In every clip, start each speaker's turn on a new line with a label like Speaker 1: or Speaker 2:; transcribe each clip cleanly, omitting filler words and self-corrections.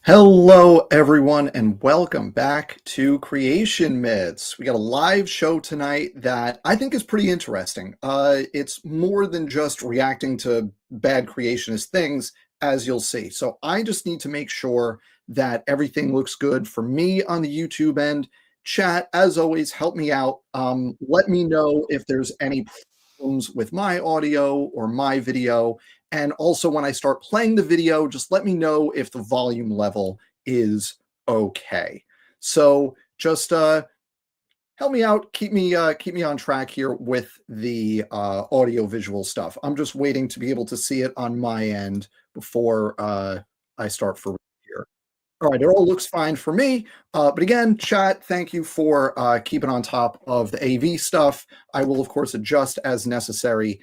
Speaker 1: Hello, everyone, and welcome back to Creation Myths. We got a live show tonight that I think is pretty interesting. It's more than just reacting to bad creationist things, as you'll see. So I just need to make sure that everything looks good for me on the YouTube end. Chat, as always, help me out. Let me know if there's any problems with my audio or my video. And also, when I start playing the video, just let me know if the volume level is okay. So just help me out, keep me on track here with the audio visual stuff. I'm just waiting to be able to see it on my end before I start for here. All right, it all looks fine for me. But again, chat, thank you for keeping on top of the AV stuff. I will, of course, adjust as necessary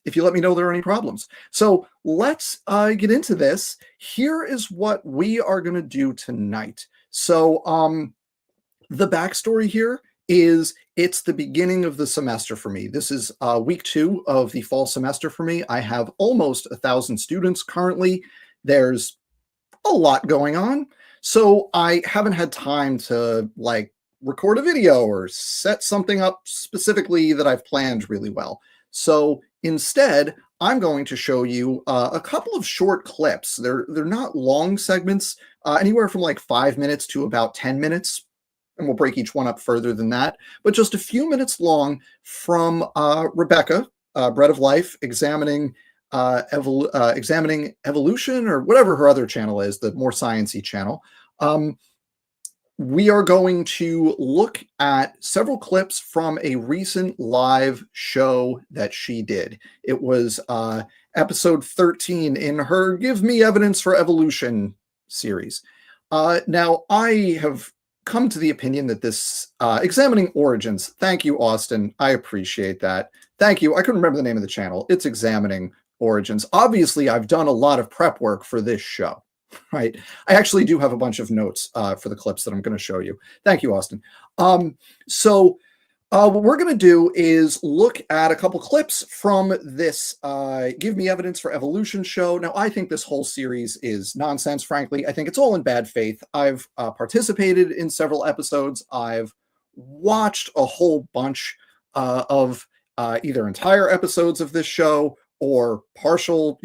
Speaker 1: if you let me know there are any problems. So let's get into this. Here is what we are going to do tonight. So the backstory here is it's the beginning of the semester for me. This is week 2 of the fall semester for me. I have almost 1,000 students currently. There's a lot going on. So I haven't had time to record a video or set something up specifically that I've planned really well. So instead, I'm going to show you a couple of short clips. They're not long segments, anywhere from like 5 minutes to about 10 minutes. And we'll break each one up further than that, but just a few minutes long from Rebecca, Bread of Life, examining evolution, or whatever her other channel is, the more sciencey channel. We are going to look at several clips from a recent live show that she did. It was episode 13 in her Give Me Evidence for Evolution series. Now, I have come to the opinion that this examining origins, thank you, Austin, I appreciate that. Thank you. I couldn't remember the name of the channel. It's examining origins. Obviously, I've done a lot of prep work for this show, right? I actually do have a bunch of notes for the clips that I'm going to show you. Thank you, Austin. So what we're going to do is look at a couple clips from this Give Me Evidence for Evolution show. Now, I think this whole series is nonsense, frankly. I think it's all in bad faith. I've participated in several episodes. I've watched a whole bunch of either entire episodes of this show or partial,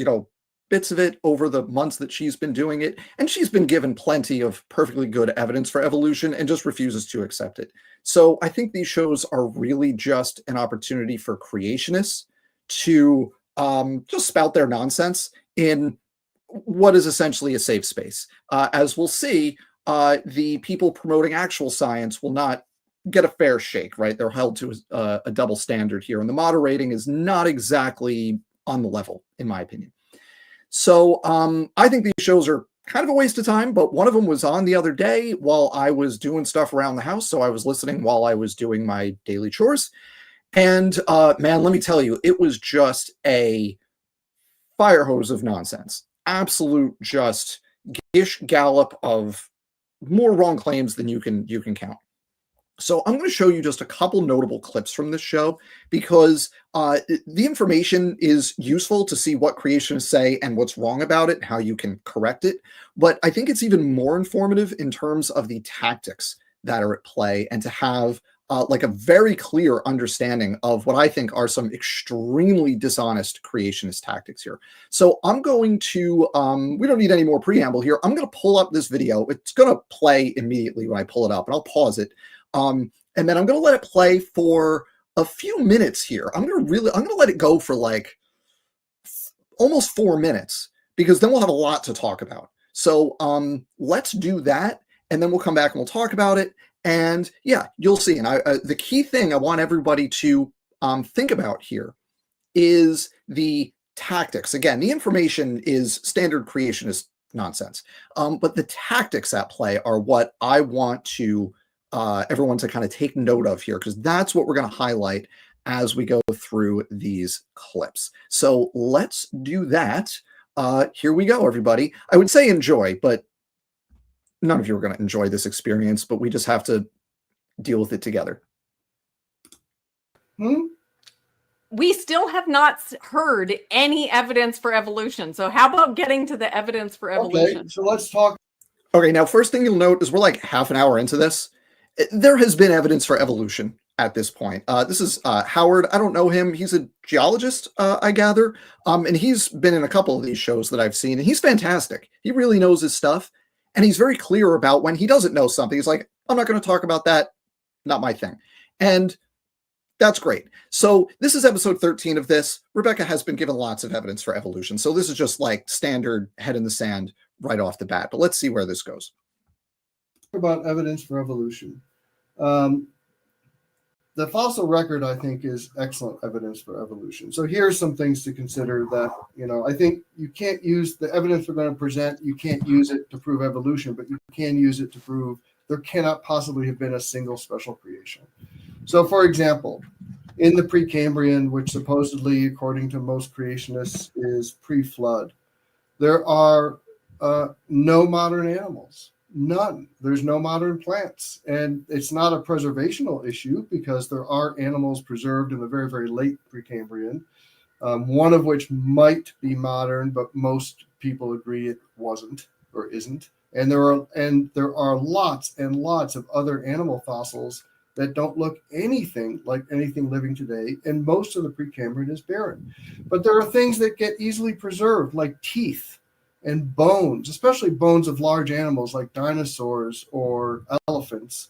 Speaker 1: bits of it over the months that she's been doing it. And she's been given plenty of perfectly good evidence for evolution and just refuses to accept it. So I think these shows are really just an opportunity for creationists to just spout their nonsense in what is essentially a safe space. As we'll see, the people promoting actual science will not get a fair shake, right? They're held to a double standard here. And the moderating is not exactly on the level, in my opinion. So I think these shows are kind of a waste of time, but one of them was on the other day while I was doing stuff around the house. So I was listening while I was doing my daily chores. And man, let me tell you, it was just a fire hose of nonsense. Absolute just gish gallop of more wrong claims than you can count. So I'm going to show you just a couple notable clips from this show because the information is useful to see what creationists say and what's wrong about it, how you can correct it. But I think it's even more informative in terms of the tactics that are at play and to have a very clear understanding of what I think are some extremely dishonest creationist tactics here. So I'm going to, we don't need any more preamble here. I'm going to pull up this video. It's going to play immediately when I pull it up, and I'll pause it. And then I'm going to let it play for a few minutes here. I'm going to let it go for like almost 4 minutes because then we'll have a lot to talk about. So let's do that. And then we'll come back and we'll talk about it. And yeah, you'll see. And the key thing I want everybody to think about here is the tactics. Again, the information is standard creationist nonsense. But the tactics at play are what I want to everyone to kind of take note of here, because that's what we're going to highlight as we go through these clips. So let's do that. Here we go, everybody. I would say enjoy, but none of you are going to enjoy this experience, but we just have to deal with it together.
Speaker 2: We still have not heard any evidence for evolution. So how about getting to the evidence for evolution?
Speaker 3: Okay, so let's talk
Speaker 1: Okay, now first thing you'll note is we're like half an hour into this. There has been evidence for evolution at this point. This is Howard. I don't know him. He's a geologist, I gather. And he's been in a couple of these shows that I've seen, and he's fantastic. He really knows his stuff. And he's very clear about when he doesn't know something. He's like, I'm not going to talk about that. Not my thing. And that's great. So this is episode 13 of this. Rebecca has been given lots of evidence for evolution. So this is just like standard head in the sand right off the bat. But let's see where this goes.
Speaker 3: About evidence for evolution. The fossil record, I think, is excellent evidence for evolution. So here's some things to consider that, I think you can't use the evidence we're going to present. You can't use it to prove evolution, but you can use it to prove there cannot possibly have been a single special creation. So, for example, in the Precambrian, which supposedly, according to most creationists, is pre-flood, there are no modern animals. None. There's no modern plants. And it's not a preservational issue because there are animals preserved in the very, very late Precambrian, one of which might be modern, but most people agree it wasn't or isn't. And there are lots and lots of other animal fossils that don't look anything like anything living today. And most of the Precambrian is barren. But there are things that get easily preserved, like teeth and bones, especially bones of large animals like dinosaurs or elephants.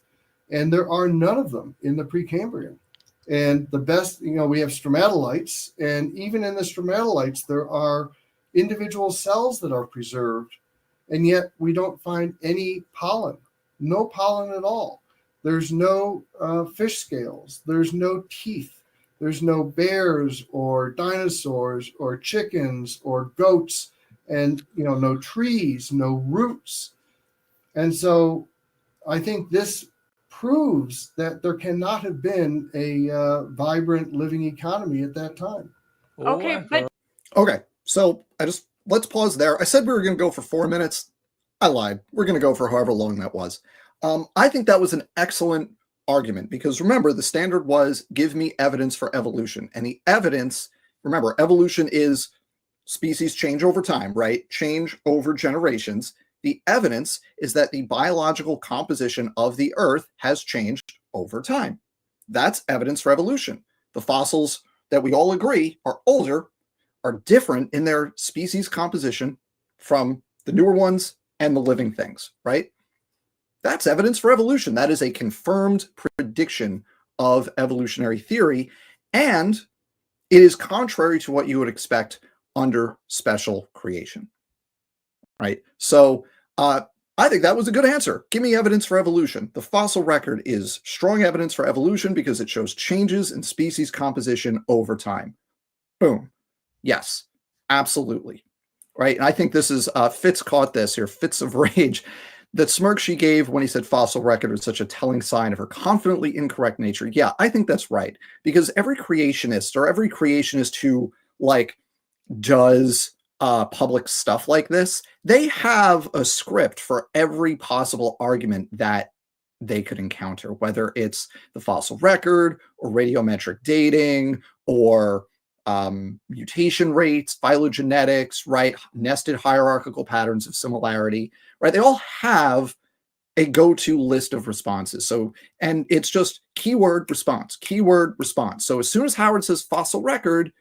Speaker 3: And there are none of them in the Precambrian. And the best, we have stromatolites, and even in the stromatolites, there are individual cells that are preserved, and yet we don't find any pollen, no pollen at all. There's no fish scales, there's no teeth, there's no bears or dinosaurs or chickens or goats, and no trees, no roots. And so I think this proves that there cannot have been a vibrant living economy at that time.
Speaker 2: Okay, but
Speaker 1: Okay, so let's pause there. I said we were going to go for 4 minutes. I lied. We're going to go for however long that was. I think that was an excellent argument because remember, the standard was give me evidence for evolution. And the evidence, remember, evolution is species change over time, right? Change over generations. The evidence is that the biological composition of the Earth has changed over time. That's evidence for evolution. The fossils that we all agree are older, are different in their species composition from the newer ones and the living things, right? That's evidence for evolution. That is a confirmed prediction of evolutionary theory, and it is contrary to what you would expect under special creation, right? So I think that was a good answer. Give me evidence for evolution. The fossil record is strong evidence for evolution because it shows changes in species composition over time. Boom. Yes, absolutely. Right. And I think this is Fitz caught this here, fits of rage. That smirk she gave when he said fossil record was such a telling sign of her confidently incorrect nature. Yeah, I think that's right. Because every creationist or every creationist who does public stuff like this, they have a script for every possible argument that they could encounter, whether it's the fossil record or radiometric dating or mutation rates, phylogenetics, right? Nested hierarchical patterns of similarity, right? They all have a go-to list of responses. So, and it's just keyword response. So as soon as Howard says fossil record,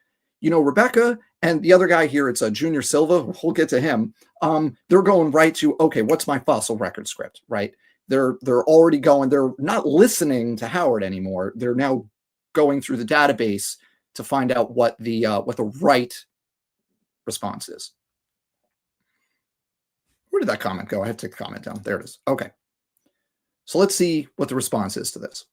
Speaker 1: Rebecca and the other guy here, it's a Junior Silva, we'll get to him. They're going right to, okay, what's my fossil record script, right? They're already going, they're not listening to Howard anymore. They're now going through the database to find out what the right response is. Where did that comment go? I have to take the comment down. There it is. Okay. So let's see what the response is to this.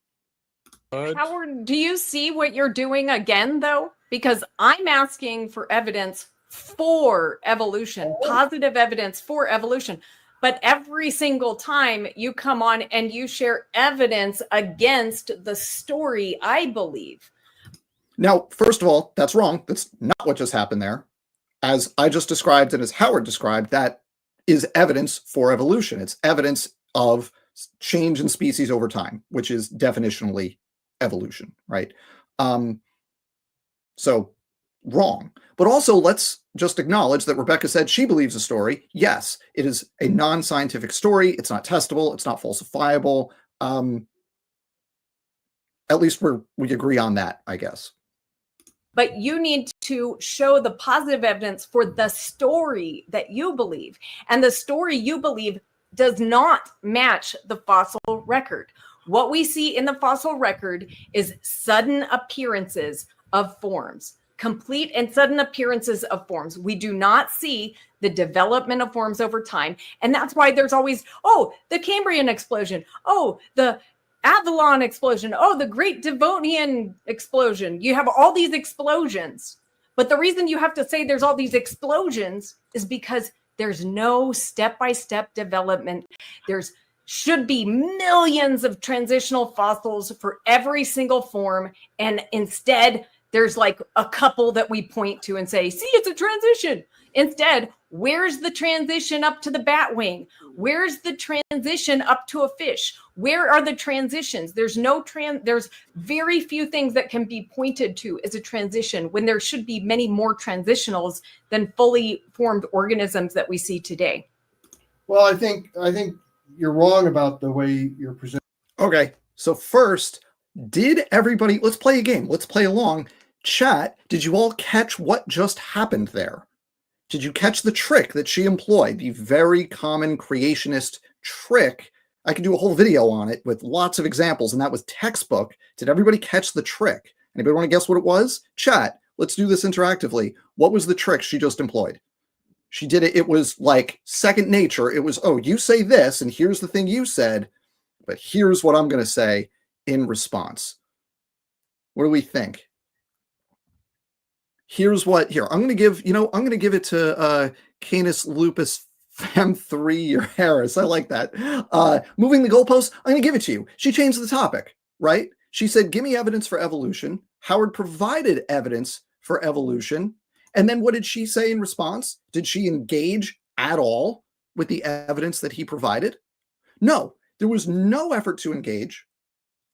Speaker 2: Howard, do you see what you're doing again, though? Because I'm asking for evidence for evolution, positive evidence for evolution. But every single time you come on and you share evidence against the story I believe.
Speaker 1: Now, first of all, that's wrong. That's not what just happened there. As I just described and as Howard described, that is evidence for evolution. It's evidence of change in species over time, which is definitionally evolution, right? So wrong. But also, let's just acknowledge that Rebecca said she believes the story. Yes, it is a non-scientific story. It's not testable. It's not falsifiable. At least we agree on that, I guess.
Speaker 2: But you need to show the positive evidence for the story that you believe. And the story you believe does not match the fossil record. What we see in the fossil record is sudden appearances of forms, complete and sudden appearances of forms. We do not see the development of forms over time. And that's why there's always, oh, the Cambrian explosion. Oh, the Avalon explosion. Oh, the Great Devonian explosion. You have all these explosions. But the reason you have to say there's all these explosions is because there's no step-by-step development. There's should be millions of transitional fossils for every single form. And instead, there's like a couple that we point to and say, see, it's a transition. Instead, where's the transition up to the bat wing? Where's the transition up to a fish? Where are the transitions? There's very few things that can be pointed to as a transition when there should be many more transitionals than fully formed organisms that we see today.
Speaker 3: Well, I think you're wrong about the way you're presenting.
Speaker 1: Okay, so first, did everybody, let's play a game. Let's play along. Chat, did you all catch what just happened there? Did you catch the trick that she employed? The very common creationist trick. I could do a whole video on it with lots of examples, and that was textbook. Did everybody catch the trick? Anybody want to guess what it was? Chat, let's do this interactively. What was the trick she just employed? She did it. It was like second nature. It was, oh, you say this, and here's the thing you said, but here's what I'm going to say in response. What do we think? Here's what, here, I'm going to give, I'm going to give it to Canis Lupus Fem 3 or Harris. I like that. Moving the goalposts, I'm going to give it to you. She changed the topic, right? She said, give me evidence for evolution. Howard provided evidence for evolution. And then what did she say in response? Did she engage at all with the evidence that he provided? No, there was no effort to engage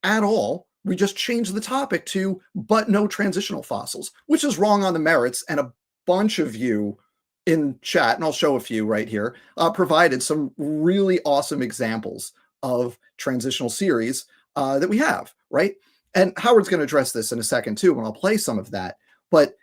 Speaker 1: at all. We just changed the topic to, but no transitional fossils, which is wrong on the merits. And a bunch of you in chat, and I'll show a few right here, provided some really awesome examples of transitional series that we have, right? And Howard's going to address this in a second too, and I'll play some of that. But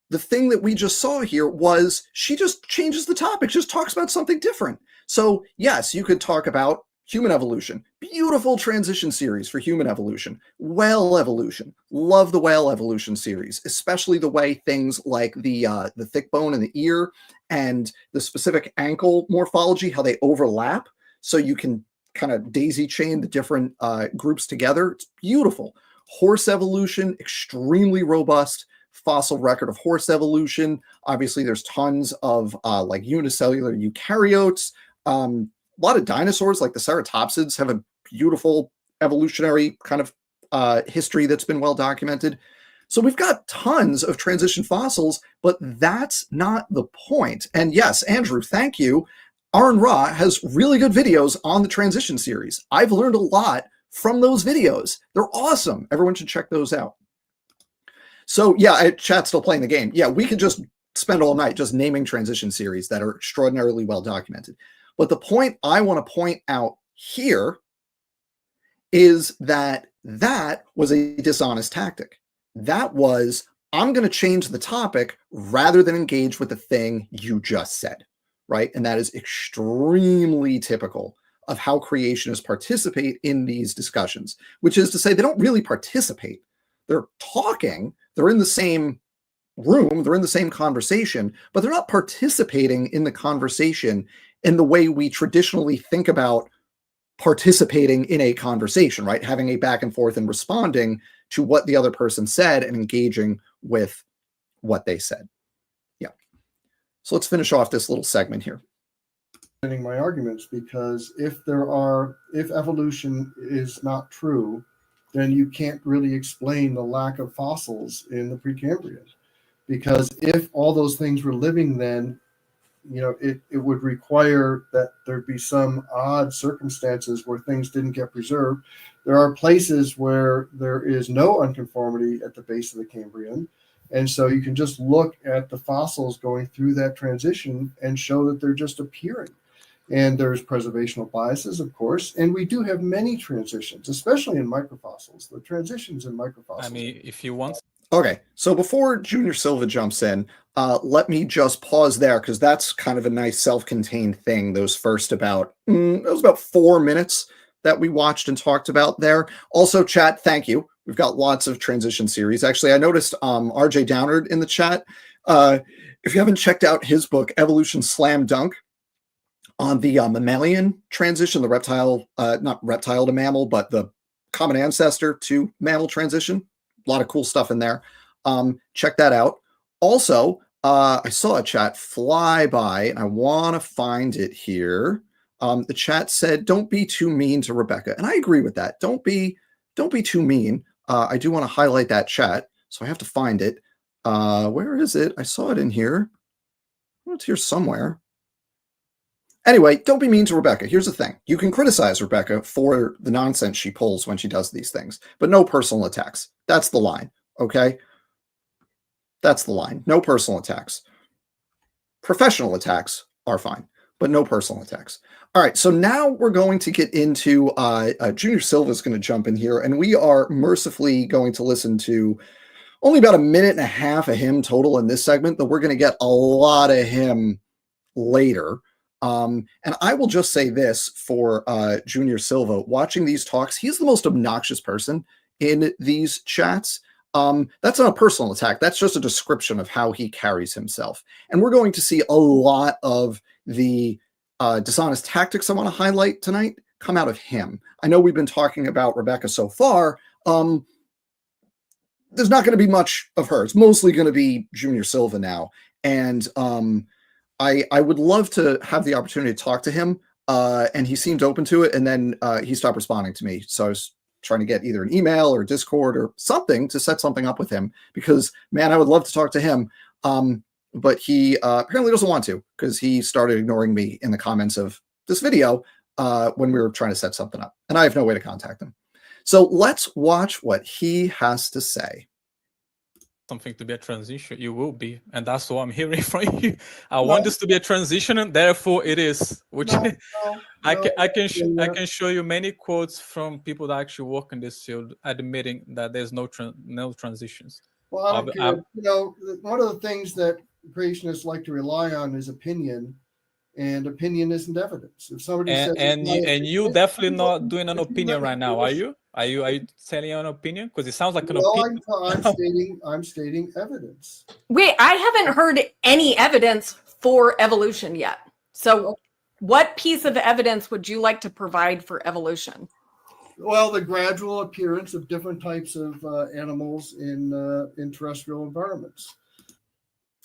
Speaker 1: the thing that we just saw here was she just changes the topic, just talks about something different. So yes, you could talk about human evolution, beautiful transition series for human evolution, whale evolution, love the whale evolution series, especially the way things like the thick bone in the ear and the specific ankle morphology, how they overlap, so you can kind of daisy chain the different groups together. It's beautiful. Horse evolution, extremely robust fossil record of horse evolution. Obviously, there's tons of like unicellular eukaryotes. A lot of dinosaurs, like the ceratopsids, have a beautiful evolutionary kind of history that's been well documented. So we've got tons of transition fossils, but that's not the point. And yes, Andrew, thank you. Aaron Ra has really good videos on the transition series. I've learned a lot from those videos. They're awesome. Everyone should check those out. So yeah, chat's still playing the game. Yeah, we could just spend all night just naming transition series that are extraordinarily well documented. But the point I want to point out here is that that was a dishonest tactic. That was, I'm going to change the topic rather than engage with the thing you just said, right? And that is extremely typical of how creationists participate in these discussions, which is to say they don't really participate. They're talking, they're in the same room, they're in the same conversation, but they're not participating in the conversation in the way we traditionally think about participating in a conversation, right? Having a back and forth and responding to what the other person said and engaging with what they said. Yeah. So let's finish off this little segment here.
Speaker 3: My arguments, because if evolution is not true, then you can't really explain the lack of fossils in the Precambrian. Because if all those things were living then, it would require that there be some odd circumstances where things didn't get preserved. There are places where there is no unconformity at the base of the Cambrian, And so you can just look at the fossils going through that transition and show that they're just appearing. And there's preservational biases, of course. And we do have many transitions, especially in microfossils. The transitions in microfossils.
Speaker 4: I mean, if you want.
Speaker 1: Okay, so before Junior Silva jumps in, let me just pause there because that's kind of a nice self-contained thing. Those first about, it was about 4 minutes that we watched and talked about there. Also, chat, thank you. We've got lots of transition series. Actually, I noticed RJ Downard in the chat. If you haven't checked out his book, Evolution Slam Dunk, on the mammalian transition, the reptile, not reptile to mammal, but the common ancestor to mammal transition. A lot of cool stuff in there. Check that out. Also, I saw a chat fly by, and I want to find it here. The chat said, "Don't be too mean to Rebecca," and I agree with that. Don't be too mean. I do want to highlight that chat, so I have to find it. Where is it? I saw it in here. Oh, it's here somewhere. Anyway, don't be mean to Rebecca. Here's the thing. You can criticize Rebecca for the nonsense she pulls when she does these things, but no personal attacks. That's the line, okay? That's the line. No personal attacks. Professional attacks are fine, but no personal attacks. All right, so now we're going to get into Junior Silva is going to jump in here, and we are mercifully going to listen to only about 1.5 minutes of him total in this segment, but we're going to get a lot of him later. And I will just say this for Junior Silva, watching these talks, he's the most obnoxious person in these chats. That's not a personal attack. That's just a description of how he carries himself. And we're going to see a lot of the dishonest tactics I want to highlight tonight come out of him. I know we've been talking about Rebecca so far. There's not going to be much of her. It's mostly going to be Junior Silva now. And I would love to have the opportunity to talk to him, and he seemed open to it, and then he stopped responding to me. So I was trying to get either an email or Discord or something to set something up with him because, man, I would love to talk to him. But he apparently doesn't want to because he started ignoring me in the comments of this video when we were trying to set something up, and I have no way to contact him. So let's watch what he has to say.
Speaker 4: Something to be a transition, you will be, and that's what I'm hearing from you. I want this to be a transition, and therefore it is. Which I can show you many quotes from people that actually work in this field, admitting that there's no transitions.
Speaker 3: Well, I don't care. One of the things that creationists like to rely on is opinion, and opinion isn't evidence. If somebody says,
Speaker 4: and you definitely not doing an opinion right now, are you? Are you telling an opinion? Because it sounds like an opinion.
Speaker 3: I'm stating evidence.
Speaker 2: Wait, I haven't heard any evidence for evolution yet. So what piece of evidence would you like to provide for evolution?
Speaker 3: Well, the gradual appearance of different types of animals in terrestrial environments.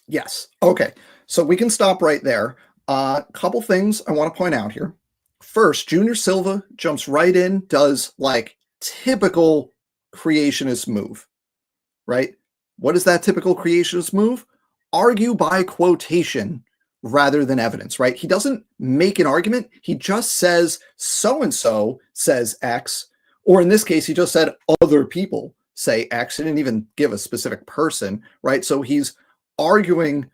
Speaker 1: Yes. Okay. So we can stop right there. Couple things I want to point out here. First, Junior Silva jumps right in, does like typical creationist move, right? What is that typical creationist move? Argue by quotation rather than evidence, right? He doesn't make an argument. He just says so-and-so says X, or in this case, he just said other people say X. He didn't even give a specific person, right? So he's arguing,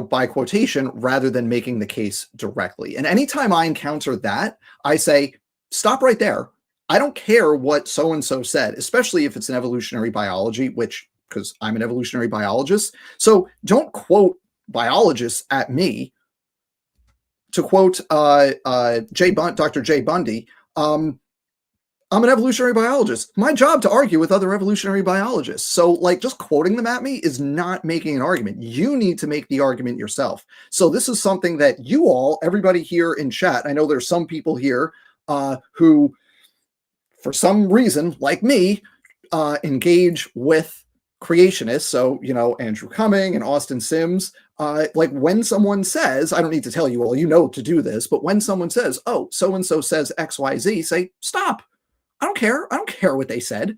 Speaker 1: by quotation rather than making the case directly. And anytime I encounter that, I say, stop right there. I don't care what so-and-so said, especially if it's an evolutionary biology, because I'm an evolutionary biologist. So don't quote biologists at me. To quote Dr. Jay Bundy, I'm an evolutionary biologist. My job to argue with other evolutionary biologists. So just quoting them at me is not making an argument. You need to make the argument yourself. So this is something that you all, everybody here in chat, I know there's some people here who, for some reason, like me, engage with creationists. So, Andrew Cumming and Austin Sims, when someone says, I don't need to tell you all, to do this, but when someone says, oh, so-and-so says XYZ, say, stop. I don't care. I don't care what they said.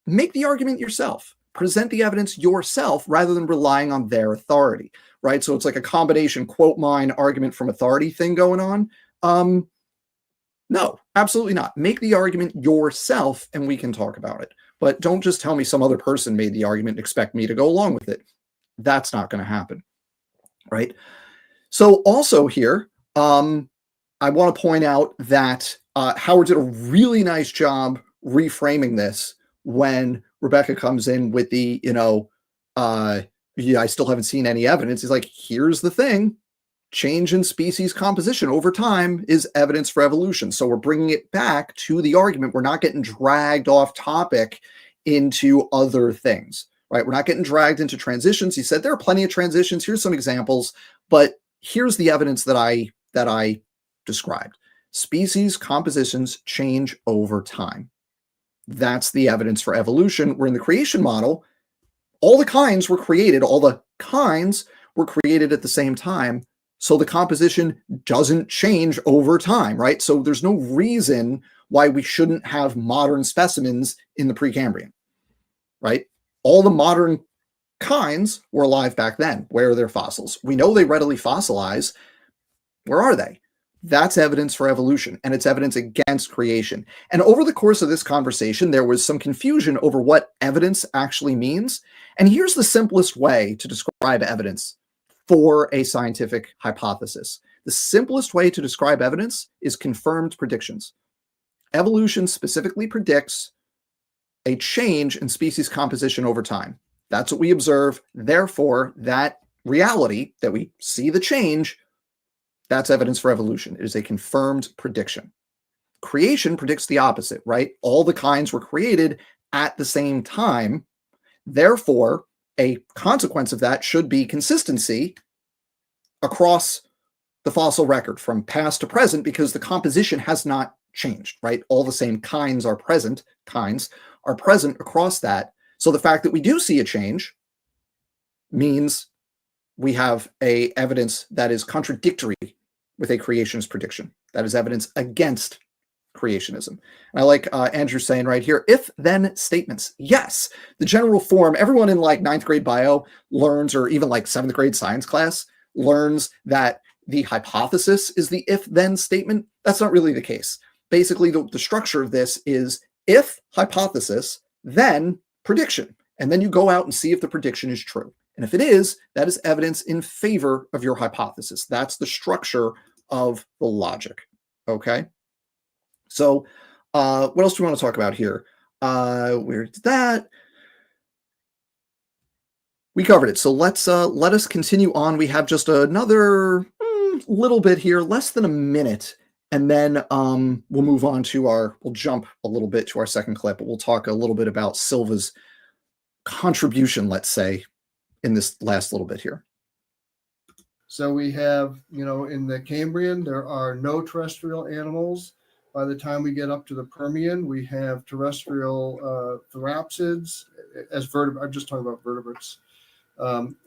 Speaker 1: Make the argument yourself. Present the evidence yourself rather than relying on their authority, right? So it's like a combination quote mine argument from authority thing going on. No, absolutely not. Make the argument yourself and we can talk about it. But don't just tell me some other person made the argument and expect me to go along with it. That's not going to happen, right? So also here, I want to point out that Howard did a really nice job reframing this when Rebecca comes in with the, I still haven't seen any evidence. He's like, here's the thing. Change in species composition over time is evidence for evolution. So we're bringing it back to the argument. We're not getting dragged off topic into other things, right? We're not getting dragged into transitions. He said there are plenty of transitions. Here's some examples, but here's the evidence that I described. Species compositions change over time. That's the evidence for evolution. Where in the creation model, all the kinds were created at the same time. So the composition doesn't change over time, right? So there's no reason why we shouldn't have modern specimens in the Precambrian, right? All the modern kinds were alive back then. Where are their fossils? We know they readily fossilize. Where are they? That's evidence for evolution, and it's evidence against creation. And over the course of this conversation, there was some confusion over what evidence actually means. And here's the simplest way to describe evidence for a scientific hypothesis. The simplest way to describe evidence is confirmed predictions. Evolution specifically predicts a change in species composition over time. That's what we observe. Therefore, that reality that we see the change, that's evidence for evolution. It is a confirmed prediction. Creation predicts the opposite, right? All the kinds were created at the same time. Therefore, a consequence of that should be consistency across the fossil record from past to present, because the composition has not changed, right? All the same kinds are present across that. So the fact that we do see a change means we have a evidence that is contradictory with a creationist prediction. That is evidence against creationism. And I like Andrew saying right here, if-then statements. Yes, the general form, everyone in like 9th grade bio learns, or even like 7th grade science class learns that the hypothesis is the if-then statement. That's not really the case. Basically, the structure of this is if hypothesis, then prediction. And then you go out and see if the prediction is true. And if it is, that is evidence in favor of your hypothesis. That's the structure of the logic. Okay? So what else do we want to talk about here? Where's that? We covered it. So let us continue on. We have just another little bit here, less than a minute. And then we'll move on to we'll jump a little bit to our second clip, but we'll talk a little bit about Silva's contribution, let's say, in this last little bit here.
Speaker 3: So we have, in the Cambrian, there are no terrestrial animals. By the time we get up to the Permian, we have terrestrial therapsids as vertebrates. I'm just talking about vertebrates.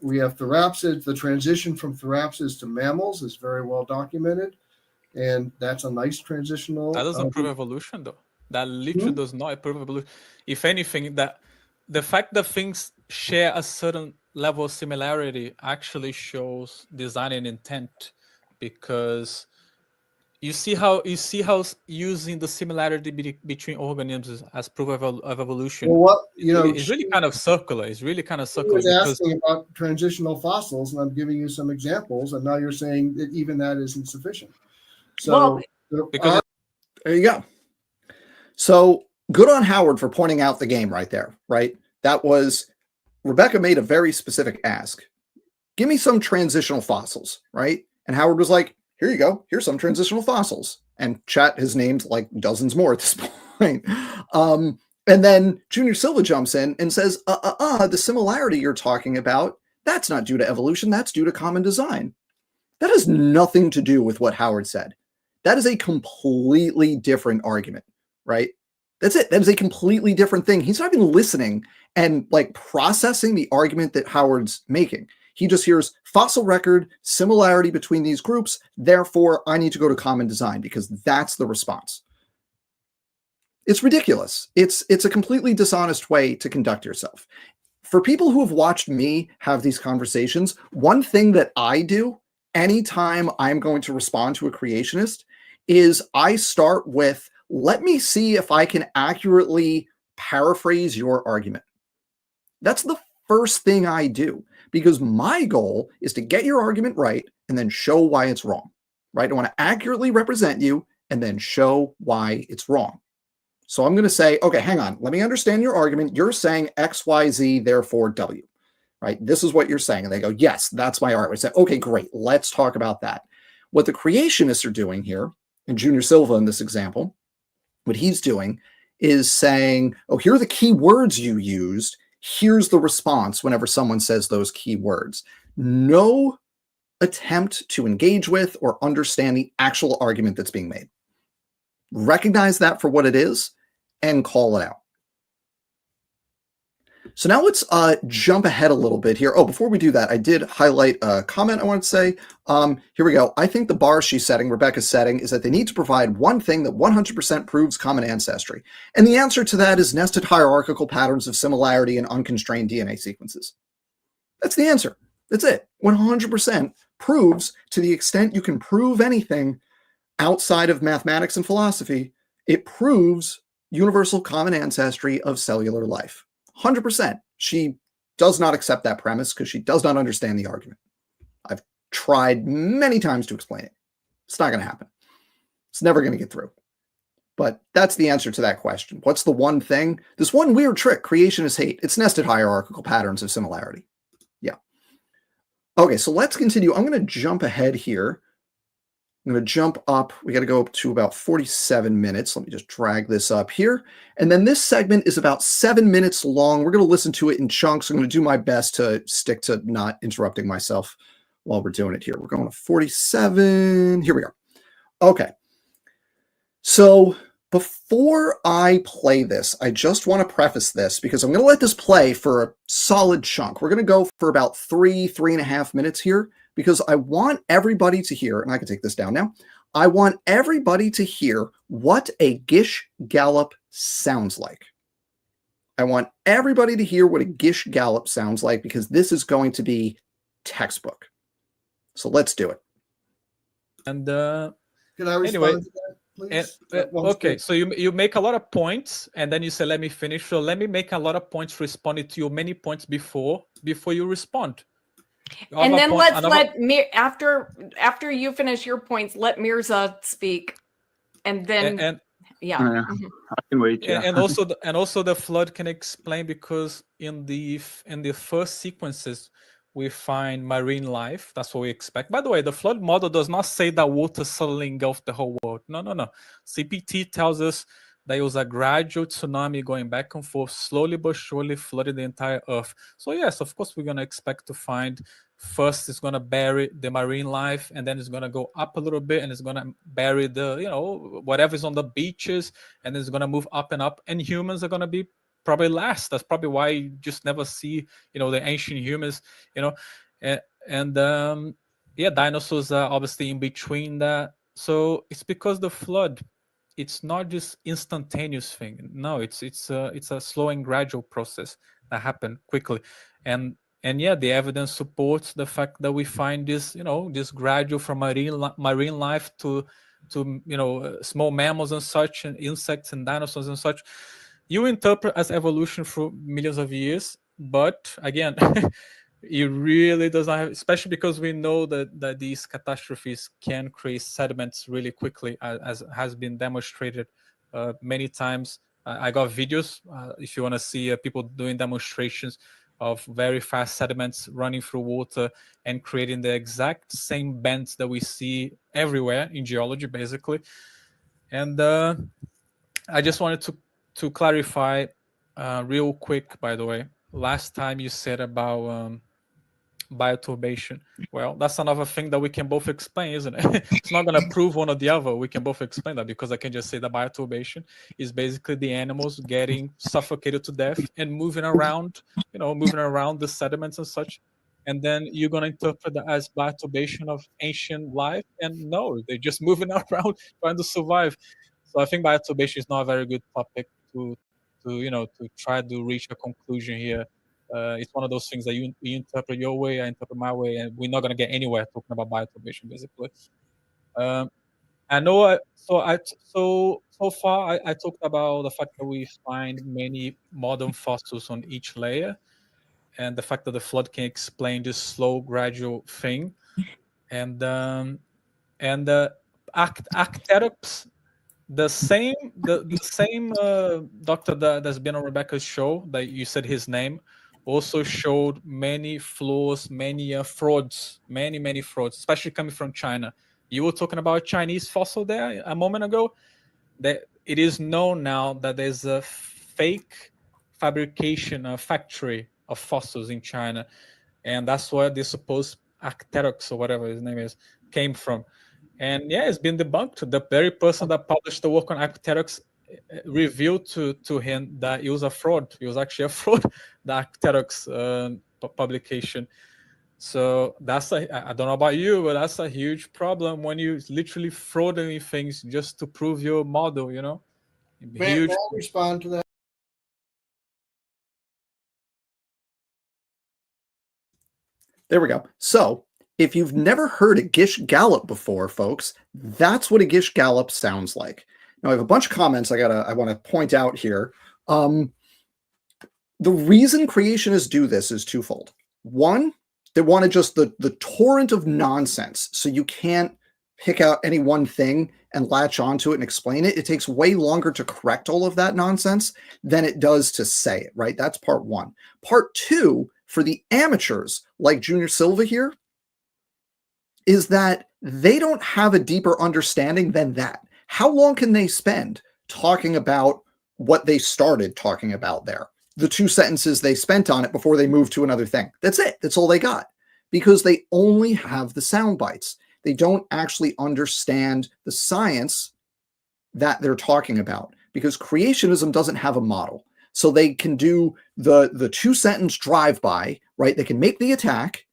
Speaker 3: We have therapsids. The transition from therapsids to mammals is very well documented. And that's a nice transitional.
Speaker 4: That doesn't prove evolution, though. That literally does not prove evolution. If anything, that the fact that things share a certain level of similarity actually shows design and intent, because you see how using the similarity between organisms as proof of evolution.
Speaker 3: Well,
Speaker 4: it's really kind of circular. It's really kind of circular.
Speaker 3: I was asking about transitional fossils, and I'm giving you some examples, and now you're saying that even that isn't sufficient. So
Speaker 1: there you go. So good on Howard for pointing out the game right there, right? That was, Rebecca made a very specific ask. Give me some transitional fossils, right? And Howard was like, here you go. Here's some transitional fossils. And chat has named like dozens more at this point. And then Junior Silva jumps in and says, the similarity you're talking about, that's not due to evolution. That's due to common design. That has nothing to do with what Howard said. That is a completely different argument, right? That's it. That is a completely different thing. He's not even listening and like processing the argument that Howard's making. He just hears fossil record, similarity between these groups. Therefore, I need to go to common design because that's the response. It's ridiculous. It's a completely dishonest way to conduct yourself. For people who have watched me have these conversations, one thing that I do anytime I'm going to respond to a creationist is I start with, let me see if I can accurately paraphrase your argument. That's the first thing I do, because my goal is to get your argument right and then show why it's wrong, right? I want to accurately represent you and then show why it's wrong. So I'm going to say, okay, hang on, let me understand your argument. You're saying X, Y, Z, therefore W, right? This is what you're saying. And they go, yes, that's my argument. I say, okay, great. Let's talk about that. What the creationists are doing here, and Junior Silva in this example, what he's doing is saying, oh, here are the key words you used. Here's the response whenever someone says those key words. No attempt to engage with or understand the actual argument that's being made. Recognize that for what it is and call it out. So now let's jump ahead a little bit here. Oh, before we do that, I did highlight a comment I want to say. Here we go. I think the bar she's setting, Rebecca's setting, is that they need to provide one thing that 100% proves common ancestry. And the answer to that is nested hierarchical patterns of similarity in unconstrained DNA sequences. That's the answer. That's it. 100% proves, to the extent you can prove anything outside of mathematics and philosophy, it proves universal common ancestry of cellular life. 100%. She does not accept that premise because she does not understand the argument. I've tried many times to explain it. It's not going to happen. It's never going to get through. But that's the answer to that question. What's the one thing? This one weird trick creationists hate. It's nested hierarchical patterns of similarity. Yeah. Okay, so let's continue. I'm going to jump ahead here. I'm going to jump up. We got to go up to about 47 minutes. Let me just drag this up here. And then this segment is about 7 minutes long. We're going to listen to it in chunks. I'm going to do my best to stick to not interrupting myself while we're doing it here. We're going to 47. Here we go. Okay. So before I play this, I just want to preface this because I'm going to let this play for a solid chunk. We're going to go for about 3.5 minutes here, because I want everybody to hear, and I can take this down now, I want everybody to hear what a gish gallop sounds like. I want everybody to hear what a gish gallop sounds like, because this is going to be textbook. So let's do it.
Speaker 4: And
Speaker 3: Can I respond
Speaker 4: anyway,
Speaker 3: to that, please?
Speaker 4: okay, so you make a lot of points, and then you say, let me finish. So let me make a lot of points responding to your many points before you respond.
Speaker 2: And then let me after you finish your points, let Mirza speak, and then yeah.
Speaker 5: I can wait. Yeah.
Speaker 4: And also the flood can explain, because in the first sequences we find marine life. That's what we expect. By the way, the flood model does not say that water suddenly engulfed the whole world. No. CPT tells us there was a gradual tsunami going back and forth, slowly but surely flooded the entire Earth. So yes, of course, we're going to expect to find, first it's going to bury the marine life, and then it's going to go up a little bit, and it's going to bury the, whatever's on the beaches, and it's going to move up and up, and humans are going to be probably last. That's probably why you just never see, the ancient humans, dinosaurs are obviously in between that. So it's because the flood, it's not just instantaneous thing. No, it's a slow and gradual process that happened quickly, and yeah, the evidence supports the fact that we find this, this gradual from marine life to small mammals and such, and insects and dinosaurs and such. You interpret as evolution for millions of years, but again, it really does not have, especially because we know that these catastrophes can create sediments really quickly, as has been demonstrated many times. I got videos, if you want to see people doing demonstrations of very fast sediments running through water and creating the exact same bends that we see everywhere in geology, basically. And I just wanted to clarify real quick, by the way. Last time you said about bioturbation. Well, that's another thing that we can both explain, isn't it? It's not going to prove one or the other. We can both explain that, because I can just say that bioturbation is basically the animals getting suffocated to death and moving around the sediments and such. And then you're going to interpret that as bioturbation of ancient life. And no, they're just moving around trying to survive. So I think bioturbation is not a very good topic to try to reach a conclusion here. It's one of those things that you interpret your way, I interpret my way, and we're not going to get anywhere talking about bioturbation, basically. I know. So far, I talked about the fact that we find many modern fossils on each layer, and the fact that the flood can explain this slow, gradual thing, and Arcteryx, the same doctor that's been on Rebecca's show that you said his name, also showed many flaws, many frauds, many frauds, especially coming from China. You were talking about a Chinese fossil there a moment ago. That it is known now that there's a fake fabrication factory of fossils in China, and that's where the supposed Arcteryx or whatever his name is came from. And yeah, it's been debunked. The very person that published the work on Arcteryx revealed to him that it was a fraud. It was actually a fraud, the Arcteryx publication. So I don't know about you, but that's a huge problem when you literally frauding things just to prove your model, you know?
Speaker 3: May I respond to that?
Speaker 1: There we go. So if you've never heard a gish gallop before, folks, that's what a gish gallop sounds like. Now I have a bunch of comments I want to point out here. The reason creationists do this is twofold. One, they want to just the torrent of nonsense, so you can't pick out any one thing and latch onto it and explain it. It takes way longer to correct all of that nonsense than it does to say it, right? That's part one. Part two, for the amateurs like Junior Silva here, is that they don't have a deeper understanding than that. How long can they spend talking about what they started talking about there? The 2 sentences they spent on it before they moved to another thing. That's it. That's all they got. Because they only have the sound bites. They don't actually understand the science that they're talking about. Because creationism doesn't have a model. So they can do the 2-sentence drive-by, right? They can make the attack,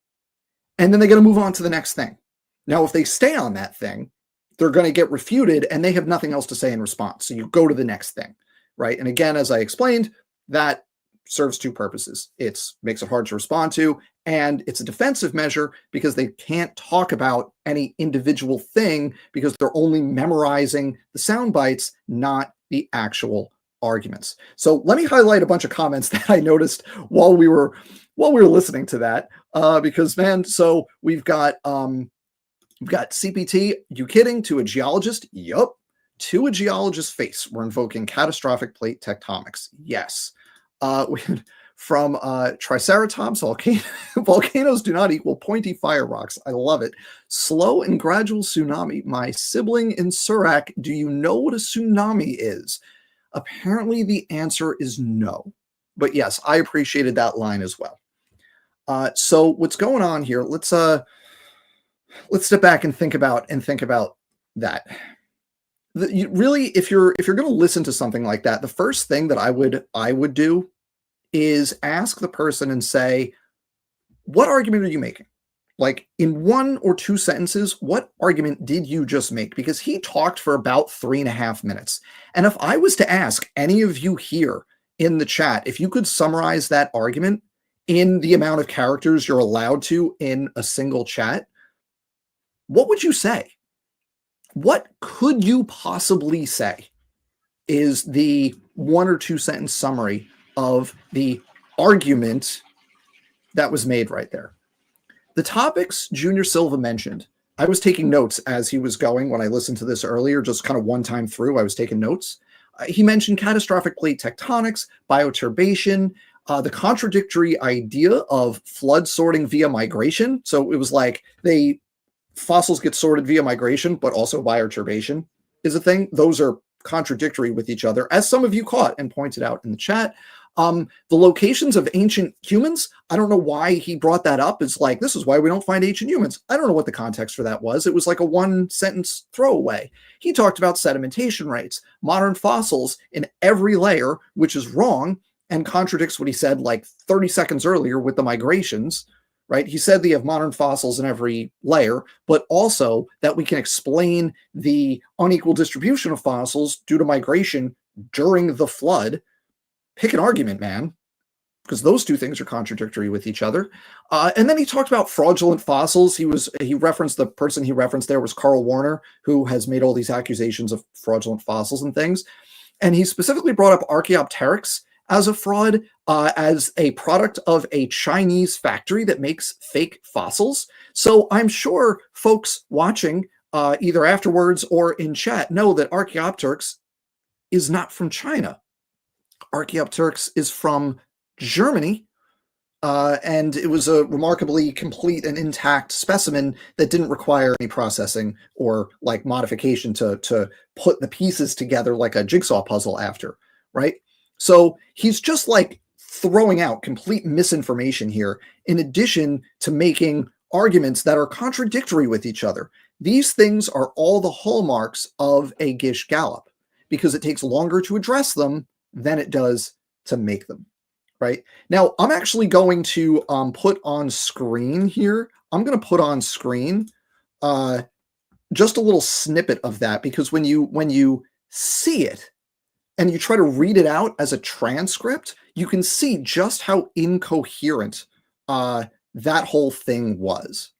Speaker 1: and then they got to move on to the next thing. Now, if they stay on that thing, they're going to get refuted, and they have nothing else to say in response. So you go to the next thing, right? And again, as I explained, that serves 2 purposes. It makes it hard to respond to, and it's a defensive measure because they can't talk about any individual thing because they're only memorizing the sound bites, not the actual arguments. So let me highlight a bunch of comments that I noticed while we were listening to that, because man, so we've got CPT, you kidding, to a geologist? Yup. To a geologist's face, we're invoking catastrophic plate tectonics. Yes. From Triceratops, volcanoes do not equal pointy fire rocks. I love it. Slow and gradual tsunami. My sibling in Surak, do you know what a tsunami is? Apparently the answer is no. But yes, I appreciated that line as well. So what's going on here? Let's step back and think about that. Really, if you're going to listen to something like that, the first thing that I would do is ask the person and say, what argument are you making? Like in 1 or 2 sentences, what argument did you just make? Because he talked for about 3.5 minutes. And if I was to ask any of you here in the chat, if you could summarize that argument in the amount of characters you're allowed to in a single chat, what would you say? What could you possibly say is the 1 or 2 sentence summary of the argument that was made right there? The topics Junior Silva mentioned, I was taking notes as he was going when I listened to this earlier, just kind of one time through, I was taking notes. He mentioned catastrophic plate tectonics, bioturbation, the contradictory idea of flood sorting via migration. So it was like fossils get sorted via migration, but also bioturbation is a thing. Those are contradictory with each other, as some of you caught and pointed out in the chat. The locations of ancient humans, I don't know why he brought that up. It's like, this is why we don't find ancient humans. I don't know what the context for that was. It was like a 1-sentence throwaway. He talked about sedimentation rates, modern fossils in every layer, which is wrong and contradicts what he said like 30 seconds earlier with the migrations, right? He said they have modern fossils in every layer, but also that we can explain the unequal distribution of fossils due to migration during the flood. Pick an argument, man. because those two things are contradictory with each other. And then he talked about fraudulent fossils. He referenced the person he referenced there was Carl Warner, who has made all these accusations of fraudulent fossils and things. And he specifically brought up Archaeopteryx as a fraud, as a product of a Chinese factory that makes fake fossils. So I'm sure folks watching either afterwards or in chat know that Archaeopteryx is not from China. Archaeopteryx is from Germany, and it was a remarkably complete and intact specimen that didn't require any processing or like modification to put the pieces together like a jigsaw puzzle after, right? So he's just like throwing out complete misinformation here, in addition to making arguments that are contradictory with each other. These things are all the hallmarks of a gish gallop, because it takes longer to address them than it does to make them, right? Now, I'm actually going to put on screen here. I'm going to put on screen just a little snippet of that, because when you see it and you try to read it out as a transcript, you can see just how incoherent that whole thing was.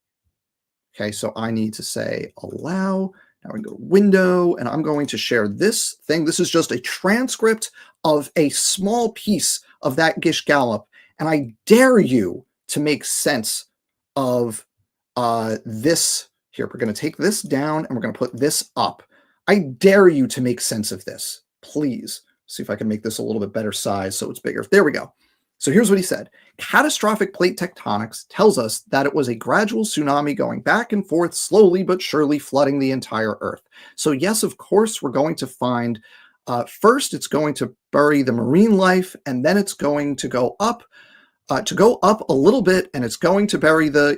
Speaker 1: Okay, so I need to say allow. Now we can go to window, and I'm going to share this thing. This is just a transcript of a small piece of that gish gallop, and I dare you to make sense of this. Here, we're going to take this down, and we're going to put this up. I dare you to make sense of this, please. See if I can make this a little bit better size so it's bigger. There we go. So here's what he said. Catastrophic plate tectonics tells us that it was a gradual tsunami going back and forth, slowly but surely flooding the entire Earth. So yes, of course, we're going to find, first it's going to bury the marine life, and then it's going to go up a little bit, and it's going to bury the,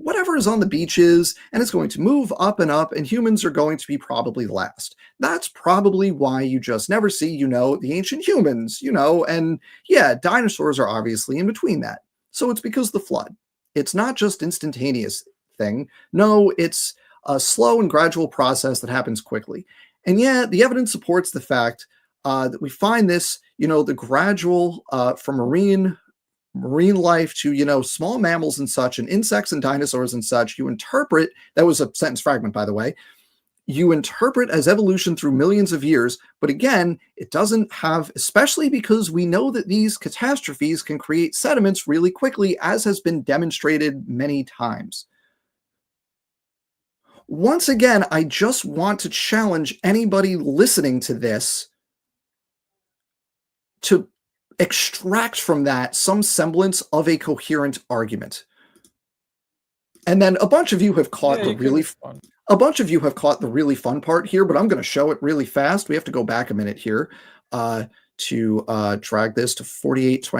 Speaker 1: whatever is on the beaches, and it's going to move up, and humans are going to be probably last. That's probably why you just never see, the ancient humans, and yeah, dinosaurs are obviously in between that. So it's because the flood. It's not just instantaneous thing. No, it's a slow and gradual process that happens quickly. And yeah, the evidence supports the fact that we find this, the gradual from marine life to, small mammals and such, and insects and dinosaurs and such, you interpret, that was a sentence fragment, by the way, you interpret as evolution through millions of years. But again, it doesn't have, especially because we know that these catastrophes can create sediments really quickly, as has been demonstrated many times. Once again, I just want to challenge anybody listening to this to extract from that some semblance of a coherent argument. And then a bunch of you have caught the really fun part here, but I'm going to show it really fast. We have to go back a minute here to drag this to 48.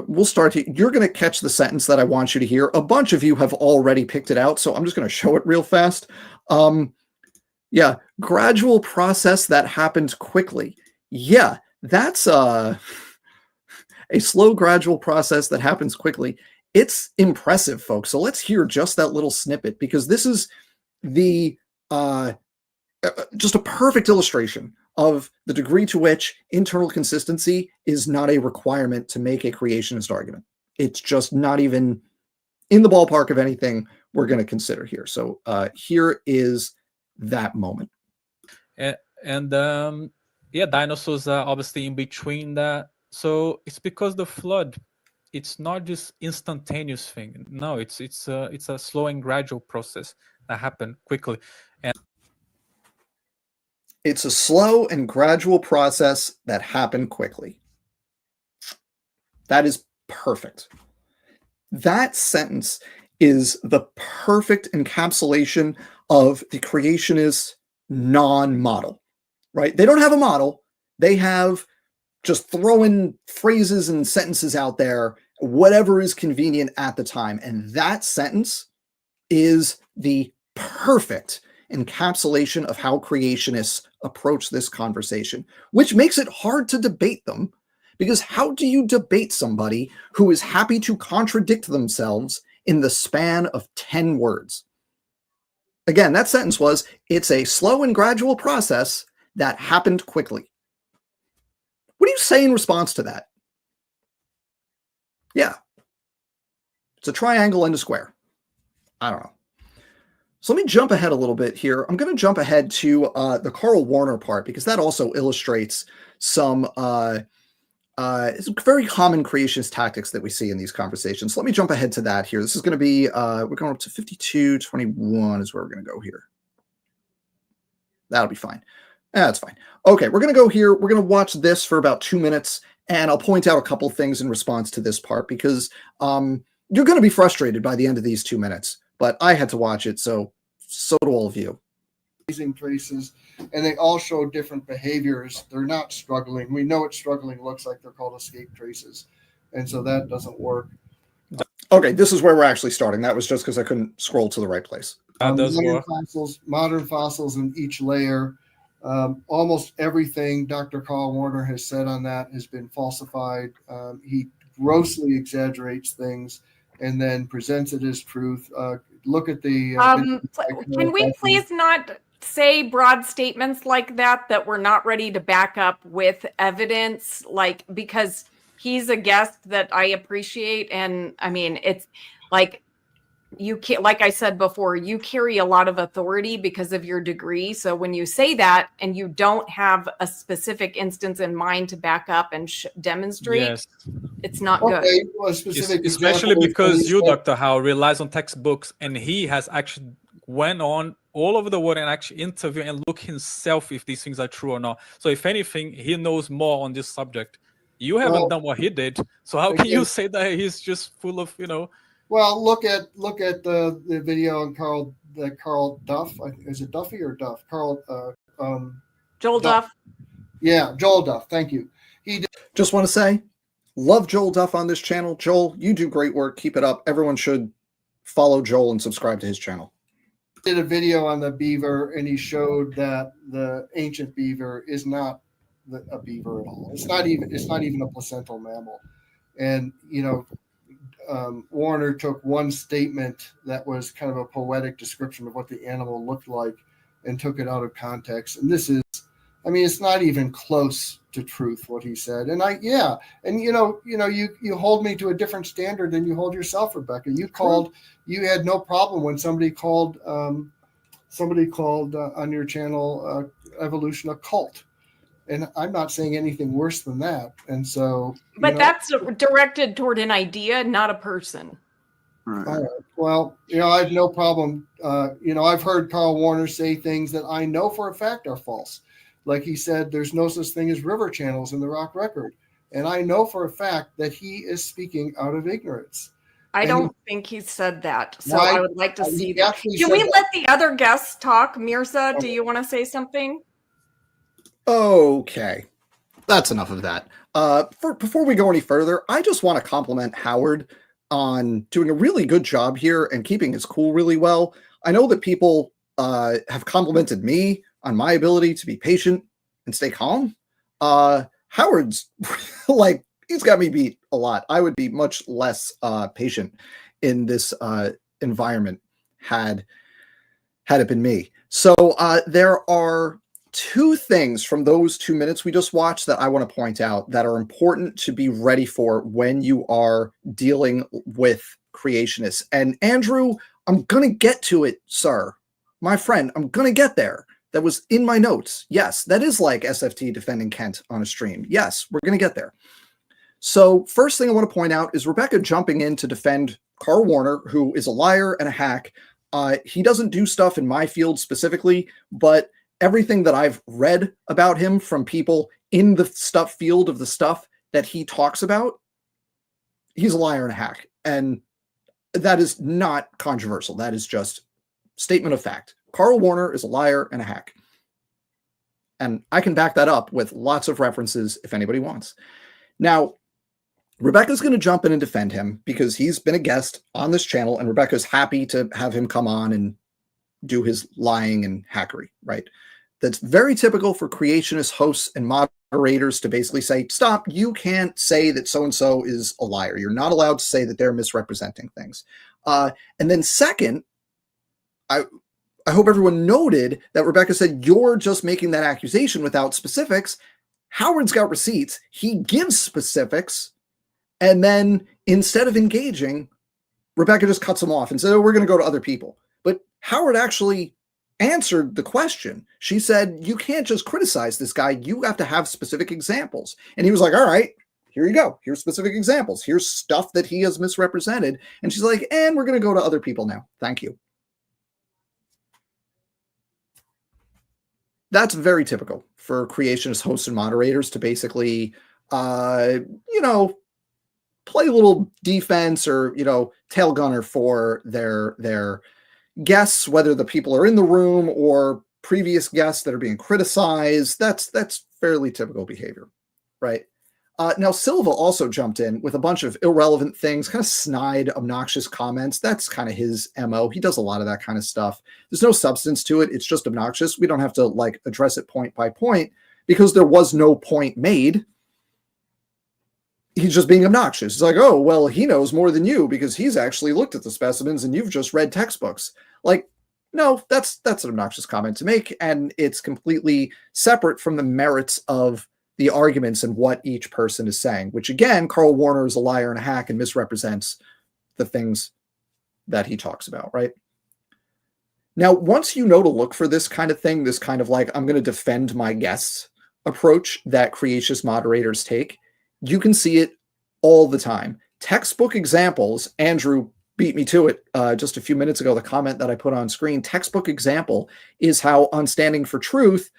Speaker 1: We'll start here. You're going to catch the sentence that I want you to hear. A bunch of you have already picked it out, so I'm just going to show it real fast. Yeah, gradual process that happened quickly. Yeah, that's a slow, gradual process that happens quickly. It's impressive, folks. So let's hear just that little snippet, because this is the just a perfect illustration of the degree to which internal consistency is not a requirement to make a creationist argument. It's just not even in the ballpark of anything we're going to consider here. So here is that moment.
Speaker 4: And dinosaurs are obviously in between that. So it's because the flood, it's not just instantaneous thing. No, it's a slow and gradual process that happened quickly. And
Speaker 1: it's a slow and gradual process that happened quickly. That is perfect. That sentence is the perfect encapsulation of the creationist non-model, right? They don't have a model. They have just throwing phrases and sentences out there, whatever is convenient at the time. And that sentence is the perfect encapsulation of how creationists approach this conversation, which makes it hard to debate them, because how do you debate somebody who is happy to contradict themselves in the span of 10 words? Again, that sentence was, it's a slow and gradual process that happened quickly. What do you say in response to that? Yeah. It's a triangle and a square. I don't know. So let me jump ahead a little bit here. I'm going to jump ahead to the Carl Warner part, because that also illustrates some very common creationist tactics that we see in these conversations. So let me jump ahead to that here. This is going to be, we're going up to 52:21 is where we're going to go here. That'll be fine. That's fine. Okay, we're going to go here. We're going to watch this for about 2 minutes, and I'll point out a couple things in response to this part, because you're going to be frustrated by the end of these 2 minutes, but I had to watch it, so do all of you.
Speaker 3: Traces, and they all show different behaviors. They're not struggling. We know what struggling looks like. They're called escape traces, and so that doesn't work.
Speaker 1: Okay, this is where we're actually starting. That was just because I couldn't scroll to the right place.
Speaker 3: Modern fossils in each layer. Almost everything Dr. Carl Warner has said on that has been falsified. He grossly exaggerates things and then presents it as truth. Look at the.
Speaker 2: Can we please not say broad statements like that we're not ready to back up with evidence? Like, because he's a guest that I appreciate, and I mean, it's like, you can't, like I said before, you carry a lot of authority because of your degree. So when you say that and you don't have a specific instance in mind to back up and demonstrate,
Speaker 4: yes,
Speaker 2: it's not good.
Speaker 3: Well,
Speaker 4: especially because you, Dr. Howe, relies on textbooks, and he has actually went on all over the world and actually interview and look himself if these things are true or not. So if anything, he knows more on this subject. You haven't done what he did, so how can you say that he's just full of,
Speaker 3: Well, look at the video on Carl Duff. Is it Duffy or Duff?
Speaker 2: Joel Duff.
Speaker 3: Yeah, Joel Duff. Thank you.
Speaker 1: Just want to say, love Joel Duff on this channel. Joel, you do great work. Keep it up. Everyone should follow Joel and subscribe to his channel.
Speaker 3: Did a video on the beaver, and he showed that the ancient beaver is not a beaver at all. It's not even a placental mammal. And Warner took one statement that was kind of a poetic description of what the animal looked like and took it out of context. And this is, it's not even close to truth what he said. And you hold me to a different standard than you hold yourself, Rebecca. You had no problem when somebody called on your channel evolution a cult. And I'm not saying anything worse than that. And so,
Speaker 2: but that's directed toward an idea, not a person.
Speaker 3: Right. Well, I have no problem. I've heard Carl Warner say things that I know for a fact are false. Like he said, there's no such thing as river channels in the rock record. And I know for a fact that he is speaking out of ignorance.
Speaker 2: I don't think he said that. So I would like to see that. Can we let the other guests talk? Mirza, do you want to say something?
Speaker 1: Okay, that's enough of that. Before we go any further, I just want to compliment Howard on doing a really good job here and keeping his cool really well. I know that people have complimented me on my ability to be patient and stay calm. Howard's he's got me beat a lot. I would be much less patient in this environment had it been me. So there are two things from those 2 minutes we just watched that I want to point out that are important to be ready for when you are dealing with creationists. And Andrew, I'm going to get to it, sir. My friend, I'm going to get there. That was in my notes. Yes, that is like SFT defending Kent on a stream. Yes, we're going to get there. So first thing I want to point out is Rebecca jumping in to defend Carl Warner, who is a liar and a hack. He doesn't do stuff in my field specifically, but everything that I've read about him from people in the field of the stuff that he talks about, he's a liar and a hack. And that is not controversial. That is just statement of fact. Carl Warner is a liar and a hack. And I can back that up with lots of references if anybody wants. Now, Rebecca's going to jump in and defend him because he's been a guest on this channel, and Rebecca's happy to have him come on and do his lying and hackery, right? That's very typical for creationist hosts and moderators to basically say, stop, you can't say that so-and-so is a liar. You're not allowed to say that they're misrepresenting things. And then second, I I hope everyone noted that Rebecca said, you're just making that accusation without specifics. Howard's got receipts. He gives specifics. And then instead of engaging, Rebecca just cuts him off and said, oh, we're going to go to other people. But Howard actually answered the question. She said, you can't just criticize this guy. You have to have specific examples. And he was like, all right, here you go. Here's specific examples. Here's stuff that he has misrepresented. And she's like, and we're going to go to other people now. Thank you. That's very typical for creationist hosts and moderators to basically, you know, play a little defense or, you know, tail gunner for their guests, whether the people are in the room or previous guests that are being criticized. That's fairly typical behavior, right? Now, Silva also jumped in with a bunch of irrelevant things, kind of snide, obnoxious comments. That's kind of his MO. He does a lot of that kind of stuff. There's no substance to it. It's just obnoxious. We don't have to like address it point by point because there was no point made. He's just being obnoxious. It's like, oh, well, he knows more than you because he's actually looked at the specimens and you've just read textbooks. Like, no, that's an obnoxious comment to make. And it's completely separate from the merits of the arguments and what each person is saying, which again, Carl Warner is a liar and a hack and misrepresents the things that he talks about, right? Now, once you know to look for this kind of thing, this kind of like, I'm going to defend my guests approach that creationist moderators take, you can see it all the time. Textbook examples, Andrew beat me to it just a few minutes ago, the comment that I put on screen, textbook example is how on Standing for Truth,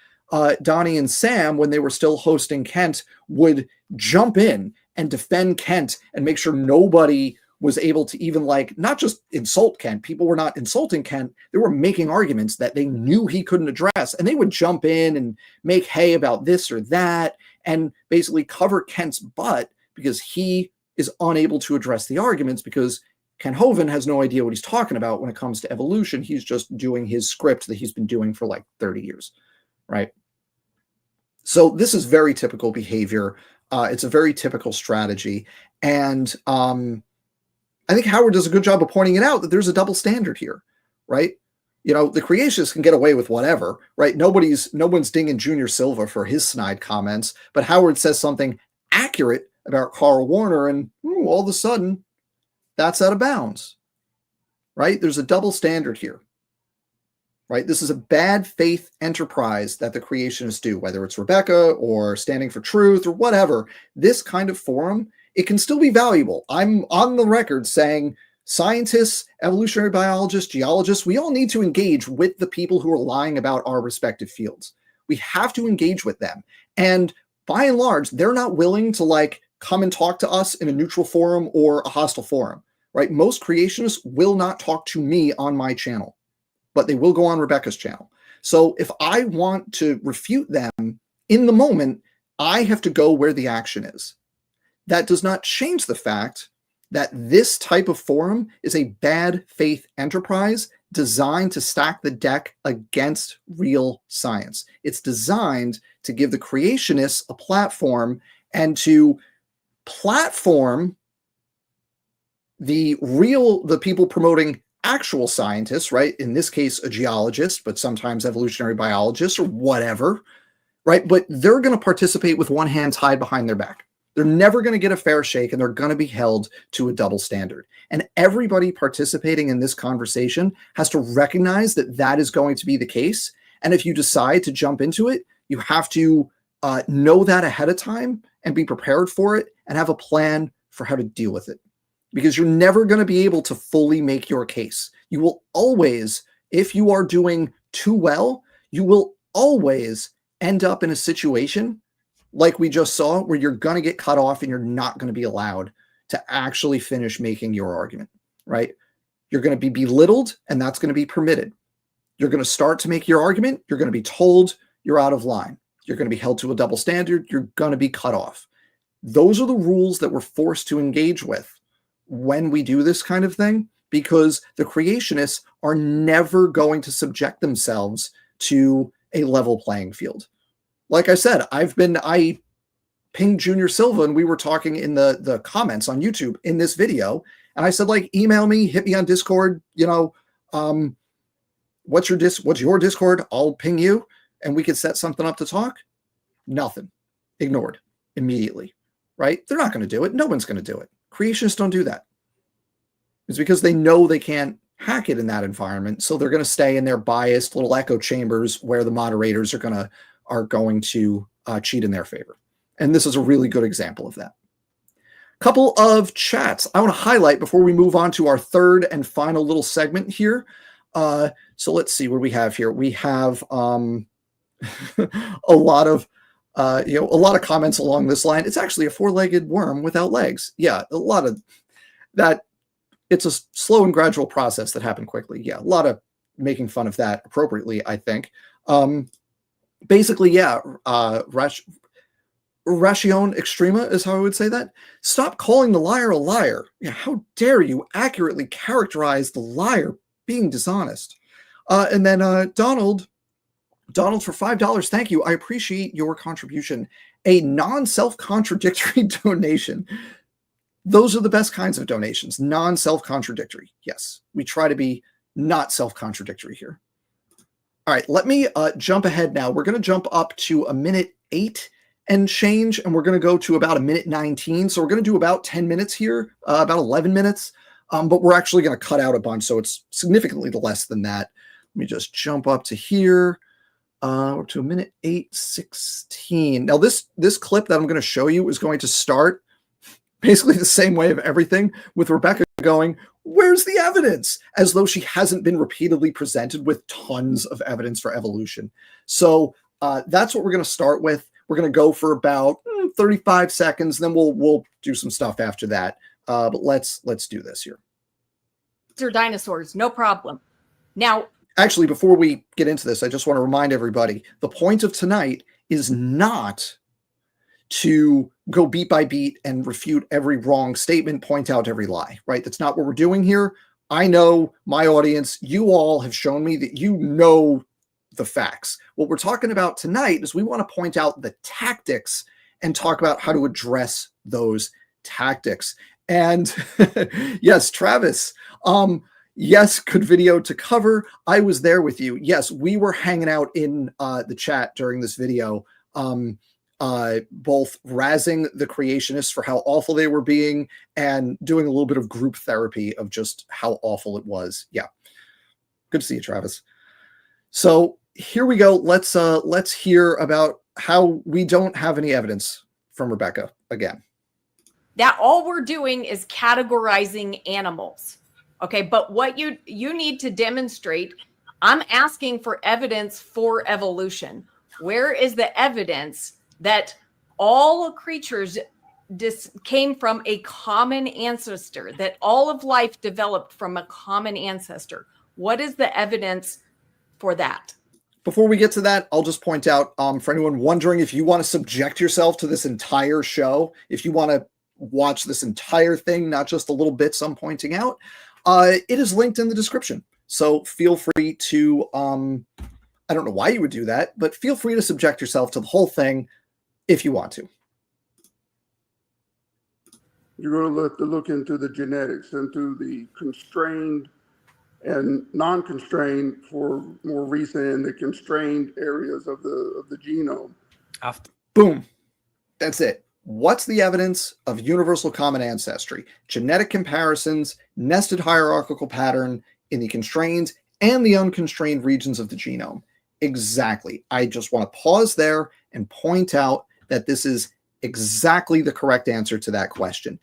Speaker 1: Donnie and Sam, when they were still hosting Kent, would jump in and defend Kent and make sure nobody was able to even like, not just insult Kent. People were not insulting Kent. They were making arguments that they knew he couldn't address. And they would jump in and make hay about this or that and basically cover Kent's butt because he is unable to address the arguments because Ken Hovind has no idea what he's talking about when it comes to evolution. He's just doing his script that he's been doing for like 30 years, right? So this is very typical behavior. It's a very typical strategy. And I think Howard does a good job of pointing it out that there's a double standard here, right? You know, the creationists can get away with whatever, right? No one's dinging Junior Silva for his snide comments, but Howard says something accurate about Carl Warner and all of a sudden that's out of bounds, right? There's a double standard here. Right? This is a bad faith enterprise that the creationists do, whether it's Rebecca or Standing for Truth or whatever. This kind of forum, it can still be valuable. I'm on the record saying scientists, evolutionary biologists, geologists, we all need to engage with the people who are lying about our respective fields. We have to engage with them. And by and large, they're not willing to like come and talk to us in a neutral forum or a hostile forum, right? Most creationists will not talk to me on my channel, but they will go on Rebecca's channel. So if I want to refute them in the moment, I have to go where the action is. That does not change the fact that this type of forum is a bad faith enterprise designed to stack the deck against real science. It's designed to give the creationists a platform and to platform the people promoting actual scientists, right? In this case, a geologist, but sometimes evolutionary biologists or whatever, right? But they're going to participate with one hand tied behind their back. They're never going to get a fair shake and they're going to be held to a double standard. And everybody participating in this conversation has to recognize that that is going to be the case. And if you decide to jump into it, you have to know that ahead of time and be prepared for it and have a plan for how to deal with it. Because you're never going to be able to fully make your case. You will always, if you are doing too well, you will always end up in a situation like we just saw where you're going to get cut off and you're not going to be allowed to actually finish making your argument, right? You're going to be belittled and that's going to be permitted. You're going to start to make your argument. You're going to be told you're out of line. You're going to be held to a double standard. You're going to be cut off. Those are the rules that we're forced to engage with when we do this kind of thing, because the creationists are never going to subject themselves to a level playing field. Like I said, I pinged Junior Silva and we were talking in the comments on YouTube in this video. And I said, like, email me, hit me on Discord, you know, what's your Discord? I'll ping you and we can set something up to talk. Nothing. Ignored immediately, right? They're not going to do it. No one's going to do it. Creationists don't do that. It's because they know they can't hack it in that environment. So they're going to stay in their biased little echo chambers where the moderators are going to cheat in their favor. And this is a really good example of that. Couple of chats I want to highlight before we move on to our third and final little segment here. So let's see what we have here. We have a lot of comments along this line. It's actually a four-legged worm without legs. Yeah, a lot of that. It's a slow and gradual process that happened quickly. Yeah, a lot of making fun of that appropriately, I think. Basically, yeah, Ration extrema is how I would say that. Stop calling the liar a liar. Yeah, how dare you accurately characterize the liar being dishonest? And then Donald for $5. Thank you. I appreciate your contribution. A non-self-contradictory donation. Those are the best kinds of donations. Non-self-contradictory. Yes, we try to be not self-contradictory here. All right, let me jump ahead now. We're going to jump up to a minute 8 and change, and we're going to go to about a minute 19. So we're going to do about 10 minutes here, about 11 minutes. But we're actually going to cut out a bunch, so it's significantly less than that. Let me just jump up to here. We're to a minute 8:16. Now this clip that I'm going to show you is going to start basically the same way of everything, with Rebecca going, "Where's the evidence?" as though she hasn't been repeatedly presented with tons of evidence for evolution. So that's what we're going to start with. We're going to go for about 35 seconds, then we'll do some stuff after that. But let's do this here.
Speaker 2: They're dinosaurs, no problem. Now,
Speaker 1: actually, before we get into this, I just want to remind everybody, the point of tonight is not to go beat by beat and refute every wrong statement, point out every lie, right? That's not what we're doing here. I know my audience, you all have shown me that you know the facts. What we're talking about tonight is we want to point out the tactics and talk about how to address those tactics. And yes, Travis, yes, good video to cover. I was there with you. Yes, we were hanging out in the chat during this video, both razzing the creationists for how awful they were being and doing a little bit of group therapy of just how awful it was. Yeah. Good to see you, Travis. So here we go. Let's hear about how we don't have any evidence from Rebecca again.
Speaker 2: That all we're doing is categorizing animals. Okay, but what you need to demonstrate, I'm asking for evidence for evolution. Where is the evidence that all creatures came from a common ancestor, that all of life developed from a common ancestor? What is the evidence for that?
Speaker 1: Before we get to that, I'll just point out, for anyone wondering, if you want to subject yourself to this entire show, if you want to watch this entire thing, not just the little bits I'm pointing out, it is linked in the description. So feel free to, I don't know why you would do that, but feel free to subject yourself to the whole thing if you want to.
Speaker 6: You're going to have to look into the genetics, into the constrained and non-constrained for more recent and the constrained areas of the genome.
Speaker 1: Boom. That's it. What's the evidence of universal common ancestry? Genetic comparisons, nested hierarchical pattern in the constrained and the unconstrained regions of the genome. Exactly. I just want to pause there and point out that this is exactly the correct answer to that question.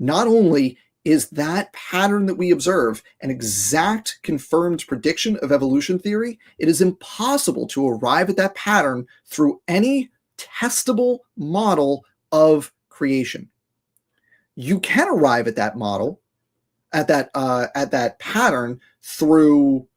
Speaker 1: Not only is that pattern that we observe an exact confirmed prediction of evolution theory, it is impossible to arrive at that pattern through any testable model of creation. You can arrive at that model, at that pattern through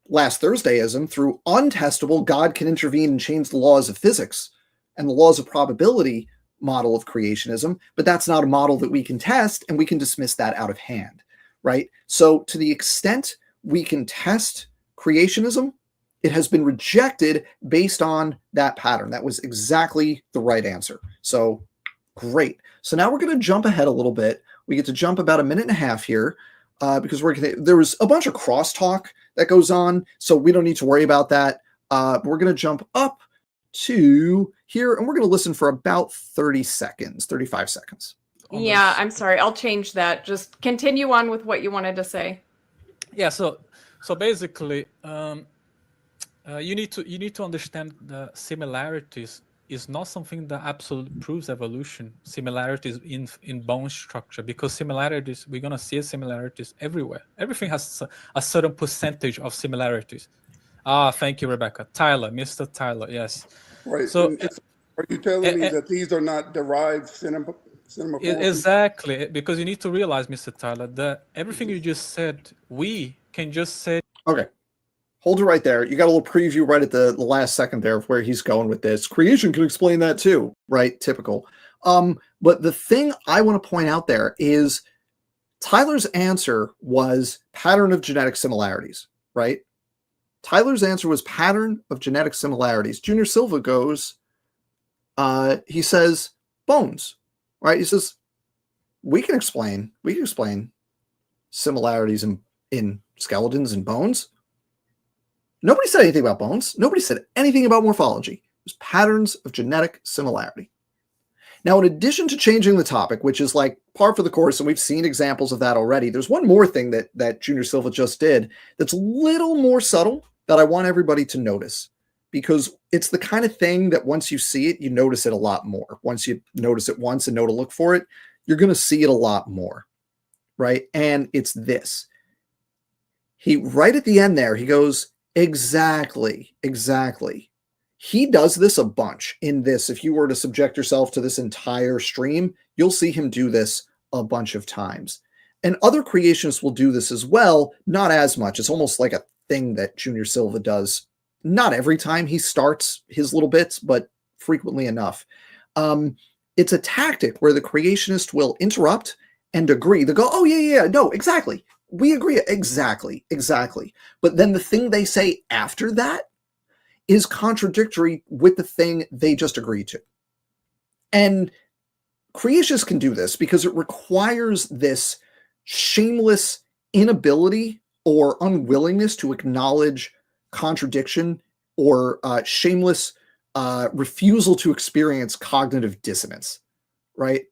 Speaker 1: last Thursdayism, through untestable God can intervene and change the laws of physics and the laws of probability model of creationism, but that's not a model that we can test, and we can dismiss that out of hand, right? So to the extent we can test creationism, it has been rejected based on that pattern. That was exactly the right answer. So great. So now we're going to jump ahead a little bit. We get to jump about a minute and a half here because there was a bunch of crosstalk that goes on, so we don't need to worry about that. We're going to jump up to here, and we're going to listen for about 30 seconds, 35 seconds.
Speaker 2: Yeah, I'm sorry. I'll change that. Just continue on with what you wanted to say.
Speaker 4: Yeah, so basically, you need to understand the similarities is not something that absolutely proves evolution. Similarities in bone structure, because similarities, we're gonna see similarities everywhere. Everything has a certain percentage of similarities. Thank you, Rebecca. Tyler, Mr. Tyler, yes.
Speaker 6: Right.
Speaker 4: So,
Speaker 6: are you telling me that these are not derived cinema?
Speaker 4: Exactly, because you need to realize, Mr. Tyler, that everything you just said, we can just say.
Speaker 1: Okay. Hold it right there. You got a little preview right at the last second there of where he's going with this. Creation can explain that too, right? Typical. But the thing I want to point out there is Tyler's answer was pattern of genetic similarities, right? Tyler's answer was pattern of genetic similarities. Junior Silva goes, he says, bones, right? He says, we can explain similarities in skeletons and bones. Nobody said anything about bones. Nobody said anything about morphology. It was patterns of genetic similarity. Now, in addition to changing the topic, which is like par for the course, and we've seen examples of that already, there's one more thing that Junior Silva just did that's a little more subtle that I want everybody to notice, because it's the kind of thing that once you see it, you notice it a lot more. Once you notice it once and know to look for it, you're going to see it a lot more, right? And it's this. He, right at the end there, he goes, exactly. He does this a bunch in this. If you were to subject yourself to this entire stream, you'll see him do this a bunch of times. And other creationists will do this as well, not as much. It's almost like a thing that Junior Silva does. Not every time he starts his little bits, but frequently enough. It's a tactic where the creationist will interrupt and agree. They'll go, oh, yeah, no, exactly. We agree. Exactly. But then the thing they say after that is contradictory with the thing they just agreed to. And creationists can do this because it requires this shameless inability or unwillingness to acknowledge contradiction, or shameless refusal to experience cognitive dissonance, right?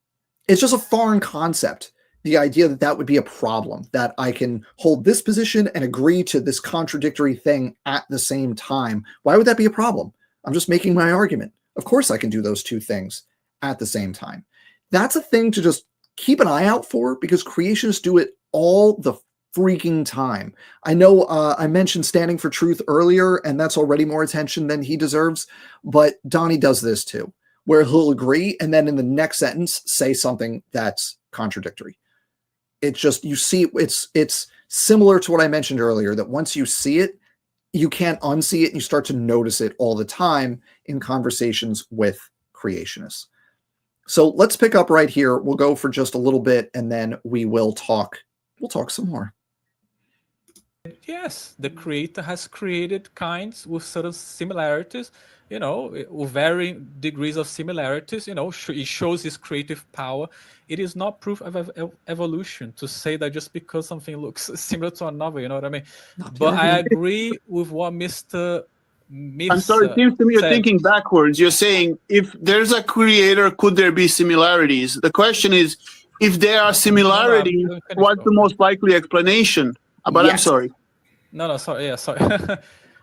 Speaker 1: It's just a foreign concept. The idea that that would be a problem, that I can hold this position and agree to this contradictory thing at the same time. Why would that be a problem? I'm just making my argument. Of course I can do those two things at the same time. That's a thing to just keep an eye out for, because creationists do it all the freaking time. I know I mentioned standing for truth earlier, and that's already more attention than he deserves, but Donnie does this too, where he'll agree and then in the next sentence say something that's contradictory. It's just, you see, it's similar to what I mentioned earlier, that once you see it, you can't unsee it, and you start to notice it all the time in conversations with creationists. So let's pick up right here. We'll go for just a little bit, and then we'll talk some more.
Speaker 4: Yes, the creator has created kinds with certain similarities, with varying degrees of similarities. It shows his creative power. It is not proof of evolution to say that just because something looks similar to another, you know what I mean? But I agree with what Mr.
Speaker 5: I'm sorry, it seems to me you're thinking backwards. You're saying, if there's a creator, could there be similarities? The question is, if there are similarities, what's the most likely explanation? But yes. I'm sorry.
Speaker 4: No, sorry. Yeah, sorry.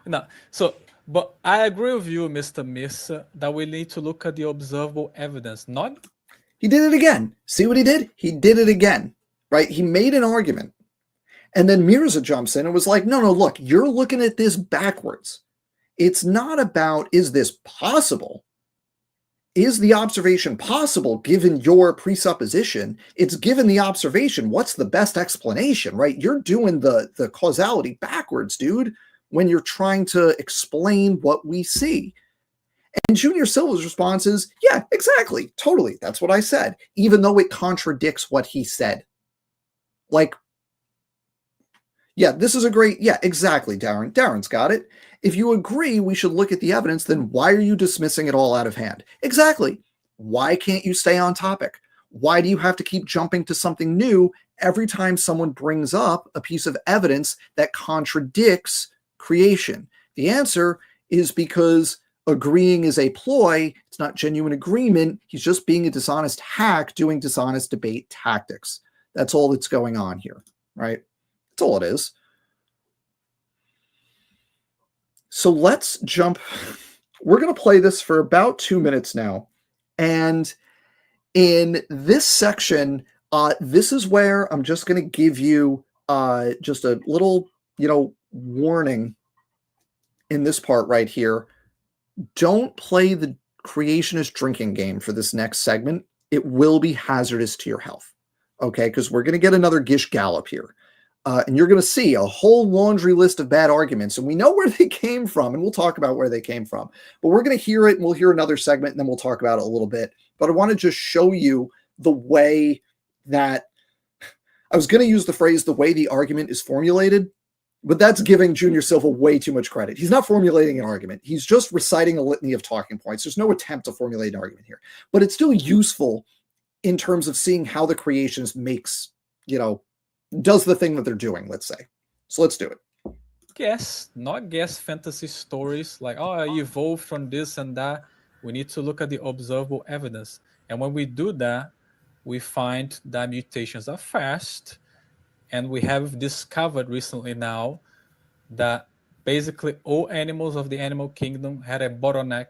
Speaker 4: No, so, but I agree with you, Mr. Miss, that we need to look at the observable evidence, not...
Speaker 1: He did it again. See what he did? He did it again, right? He made an argument. And then Mirza jumps in and was like, no, look, you're looking at this backwards. It's not about, is this possible? Is the observation possible given your presupposition? It's given the observation. What's the best explanation, right? You're doing the causality backwards, dude, when you're trying to explain what we see. And Junior Silva's response is, yeah, exactly, totally. That's what I said, even though it contradicts what he said. Like, yeah, this is a great, yeah, exactly, Darren. Darren's got it. If you agree we should look at the evidence, then why are you dismissing it all out of hand? Exactly. Why can't you stay on topic? Why do you have to keep jumping to something new every time someone brings up a piece of evidence that contradicts creation? The answer is because agreeing is a ploy. It's not genuine agreement. He's just being a dishonest hack doing dishonest debate tactics. That's all that's going on here, right? That's all it is. So let's jump. We're going to play this for about 2 minutes now. And in this section, this is where I'm just going to give you just a little, warning in this part right here. Don't play the creationist drinking game for this next segment. It will be hazardous to your health, okay? Because we're going to get another gish gallop here. And you're going to see a whole laundry list of bad arguments. And we know where they came from, and we'll talk about where they came from. But we're going to hear it, and we'll hear another segment, and then we'll talk about it a little bit. But I want to just show you the way that I was going to use the phrase, the way the argument is formulated, but that's giving Junior Silva way too much credit. He's not formulating an argument. He's just reciting a litany of talking points. There's no attempt to formulate an argument here, but it's still useful in terms of seeing how the creationist makes, does the thing that they're doing, let's say. So let's do it.
Speaker 4: Not guess fantasy stories like, oh, I evolved from this and that. We need to look at the observable evidence. And when we do that, we find that mutations are fast. And we have discovered recently now that basically all animals of the animal kingdom had a bottleneck.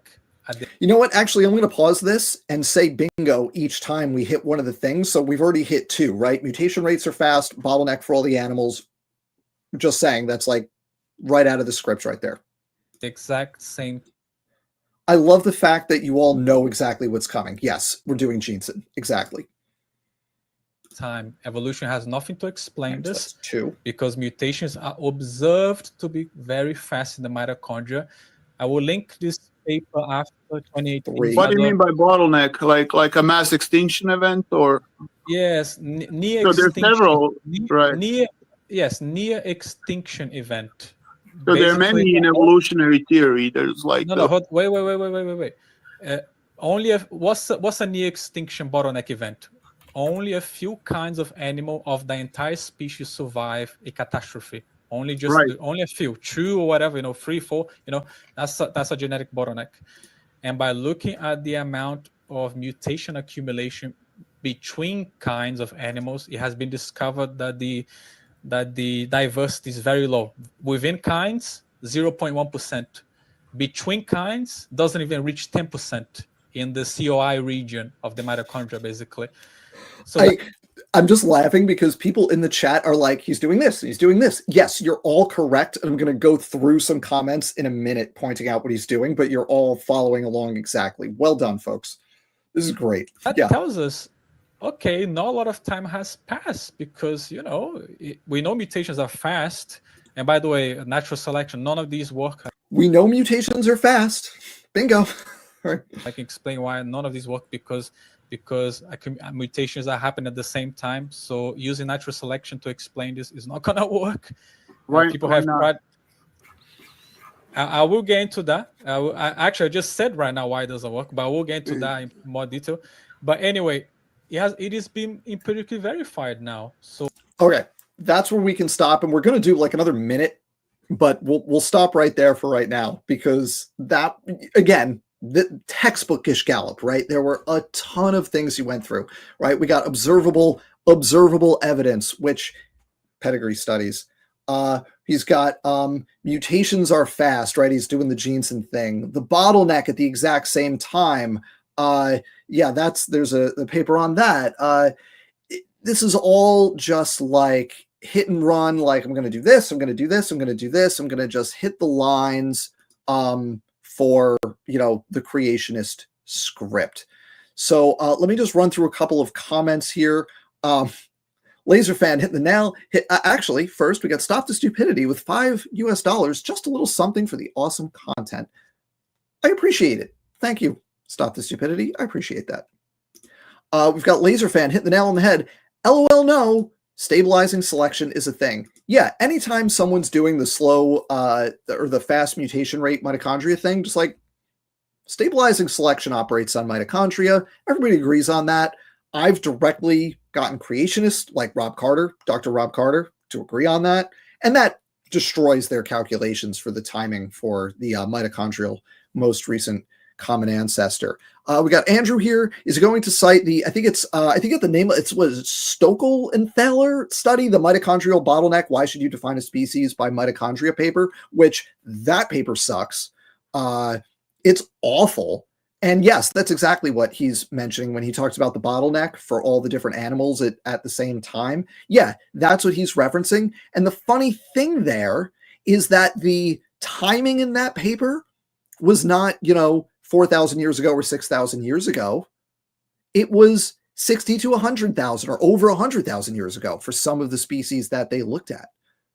Speaker 1: You know what? Actually, I'm going to pause this and say bingo each time we hit one of the things. So we've already hit 2, right? Mutation rates are fast, bottleneck for all the animals. Just saying, that's like right out of the script right there.
Speaker 4: The exact same.
Speaker 1: I love the fact that you all know exactly what's coming. Yes, we're doing Jensen. Exactly.
Speaker 4: Time. Evolution has nothing to explain this
Speaker 1: 2.
Speaker 4: Because mutations are observed to be very fast in the mitochondria. I will link this paper after 2018.
Speaker 1: 3.
Speaker 5: What do you mean by bottleneck? Like a mass extinction event, or?
Speaker 4: Yes, near
Speaker 5: So
Speaker 4: extinction.
Speaker 5: there's several, right?
Speaker 4: Near extinction event.
Speaker 5: So there are many in evolutionary theory. There's like
Speaker 4: wait. What's a near extinction bottleneck event? Only a few kinds of animal of the entire species survive a catastrophe. Only a few, 2 or whatever, 3, 4. That's a genetic bottleneck. And by looking at the amount of mutation accumulation between kinds of animals, it has been discovered that the diversity is very low. Within kinds, 0.1%. Between kinds, doesn't even reach 10% in the COI region of the mitochondria, basically. So
Speaker 1: I'm just laughing because people in the chat are like, he's doing this, he's doing this. Yes, you're all correct. And I'm going to go through some comments in a minute pointing out what he's doing, but you're all following along exactly. Well done, folks. This is great.
Speaker 4: That tells us, okay, not a lot of time has passed because, we know mutations are fast. And by the way, natural selection, none of these work.
Speaker 1: We know mutations are fast. Bingo. Right.
Speaker 4: I can explain why none of these work because mutations are happening at the same time. So using natural selection to explain this is not gonna work.
Speaker 5: Right?
Speaker 4: People have tried. I will get into that. I just said right now why it doesn't work, but I will get into that in more detail. But anyway, it is being empirically verified now. So
Speaker 1: okay, that's where we can stop, and we're gonna do like another minute, but we'll stop right there for right now because that again. The textbook gish gallop, right? There were a ton of things he went through, right? We got observable evidence, which pedigree studies. He's got mutations are fast, right? He's doing the Jensen thing. The bottleneck at the exact same time. There's a paper on that. This is all just like hit and run. Like I'm going to do this. I'm going to do this. I'm going to do this. I'm going to just hit the lines. For the creationist script. So let me just run through a couple of comments here. Laser fan hit the nail. Actually, first we got Stop the Stupidity with $5 just a little something for the awesome content. I appreciate it. Thank you, Stop the Stupidity. I appreciate that. We've got Laser fan hit the nail on the head. LOL, no. Stabilizing selection is a thing. Yeah, anytime someone's doing the slow or the fast mutation rate mitochondria thing, just like stabilizing selection operates on mitochondria. Everybody agrees on that. I've directly gotten creationists like Rob Carter, Dr. Rob Carter, to agree on that. And that destroys their calculations for the timing for the mitochondrial most recent common ancestor. We got Andrew here is going to cite the, I think the name, was Stokel and Thaler study, the mitochondrial bottleneck. Why should you define a species by mitochondria paper, which that paper sucks. It's awful. And yes, that's exactly what he's mentioning when he talks about the bottleneck for all the different animals at the same time. Yeah, that's what he's referencing. And the funny thing there is that the timing in that paper was not, 4,000 years ago or 6,000 years ago. It was 60 to 100,000 or over 100,000 years ago for some of the species that they looked at.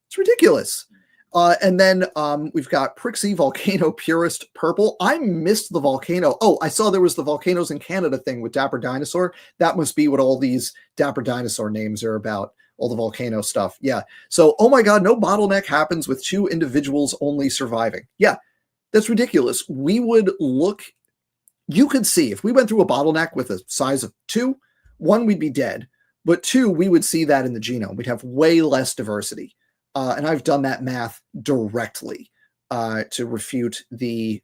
Speaker 1: It's ridiculous. And then we've got Prixie Volcano Purist Purple. I missed the volcano. Oh, I saw there was the Volcanoes in Canada thing with Dapper Dinosaur. That must be what all these Dapper Dinosaur names are about, all the volcano stuff. Yeah. So, oh my God, no bottleneck happens with 2 individuals only surviving. Yeah, that's ridiculous. We would look, you could see if we went through a bottleneck with a size of 2, 1, we'd be dead. But 2, we would see that in the genome. We'd have way less diversity. And I've done that math directly to refute the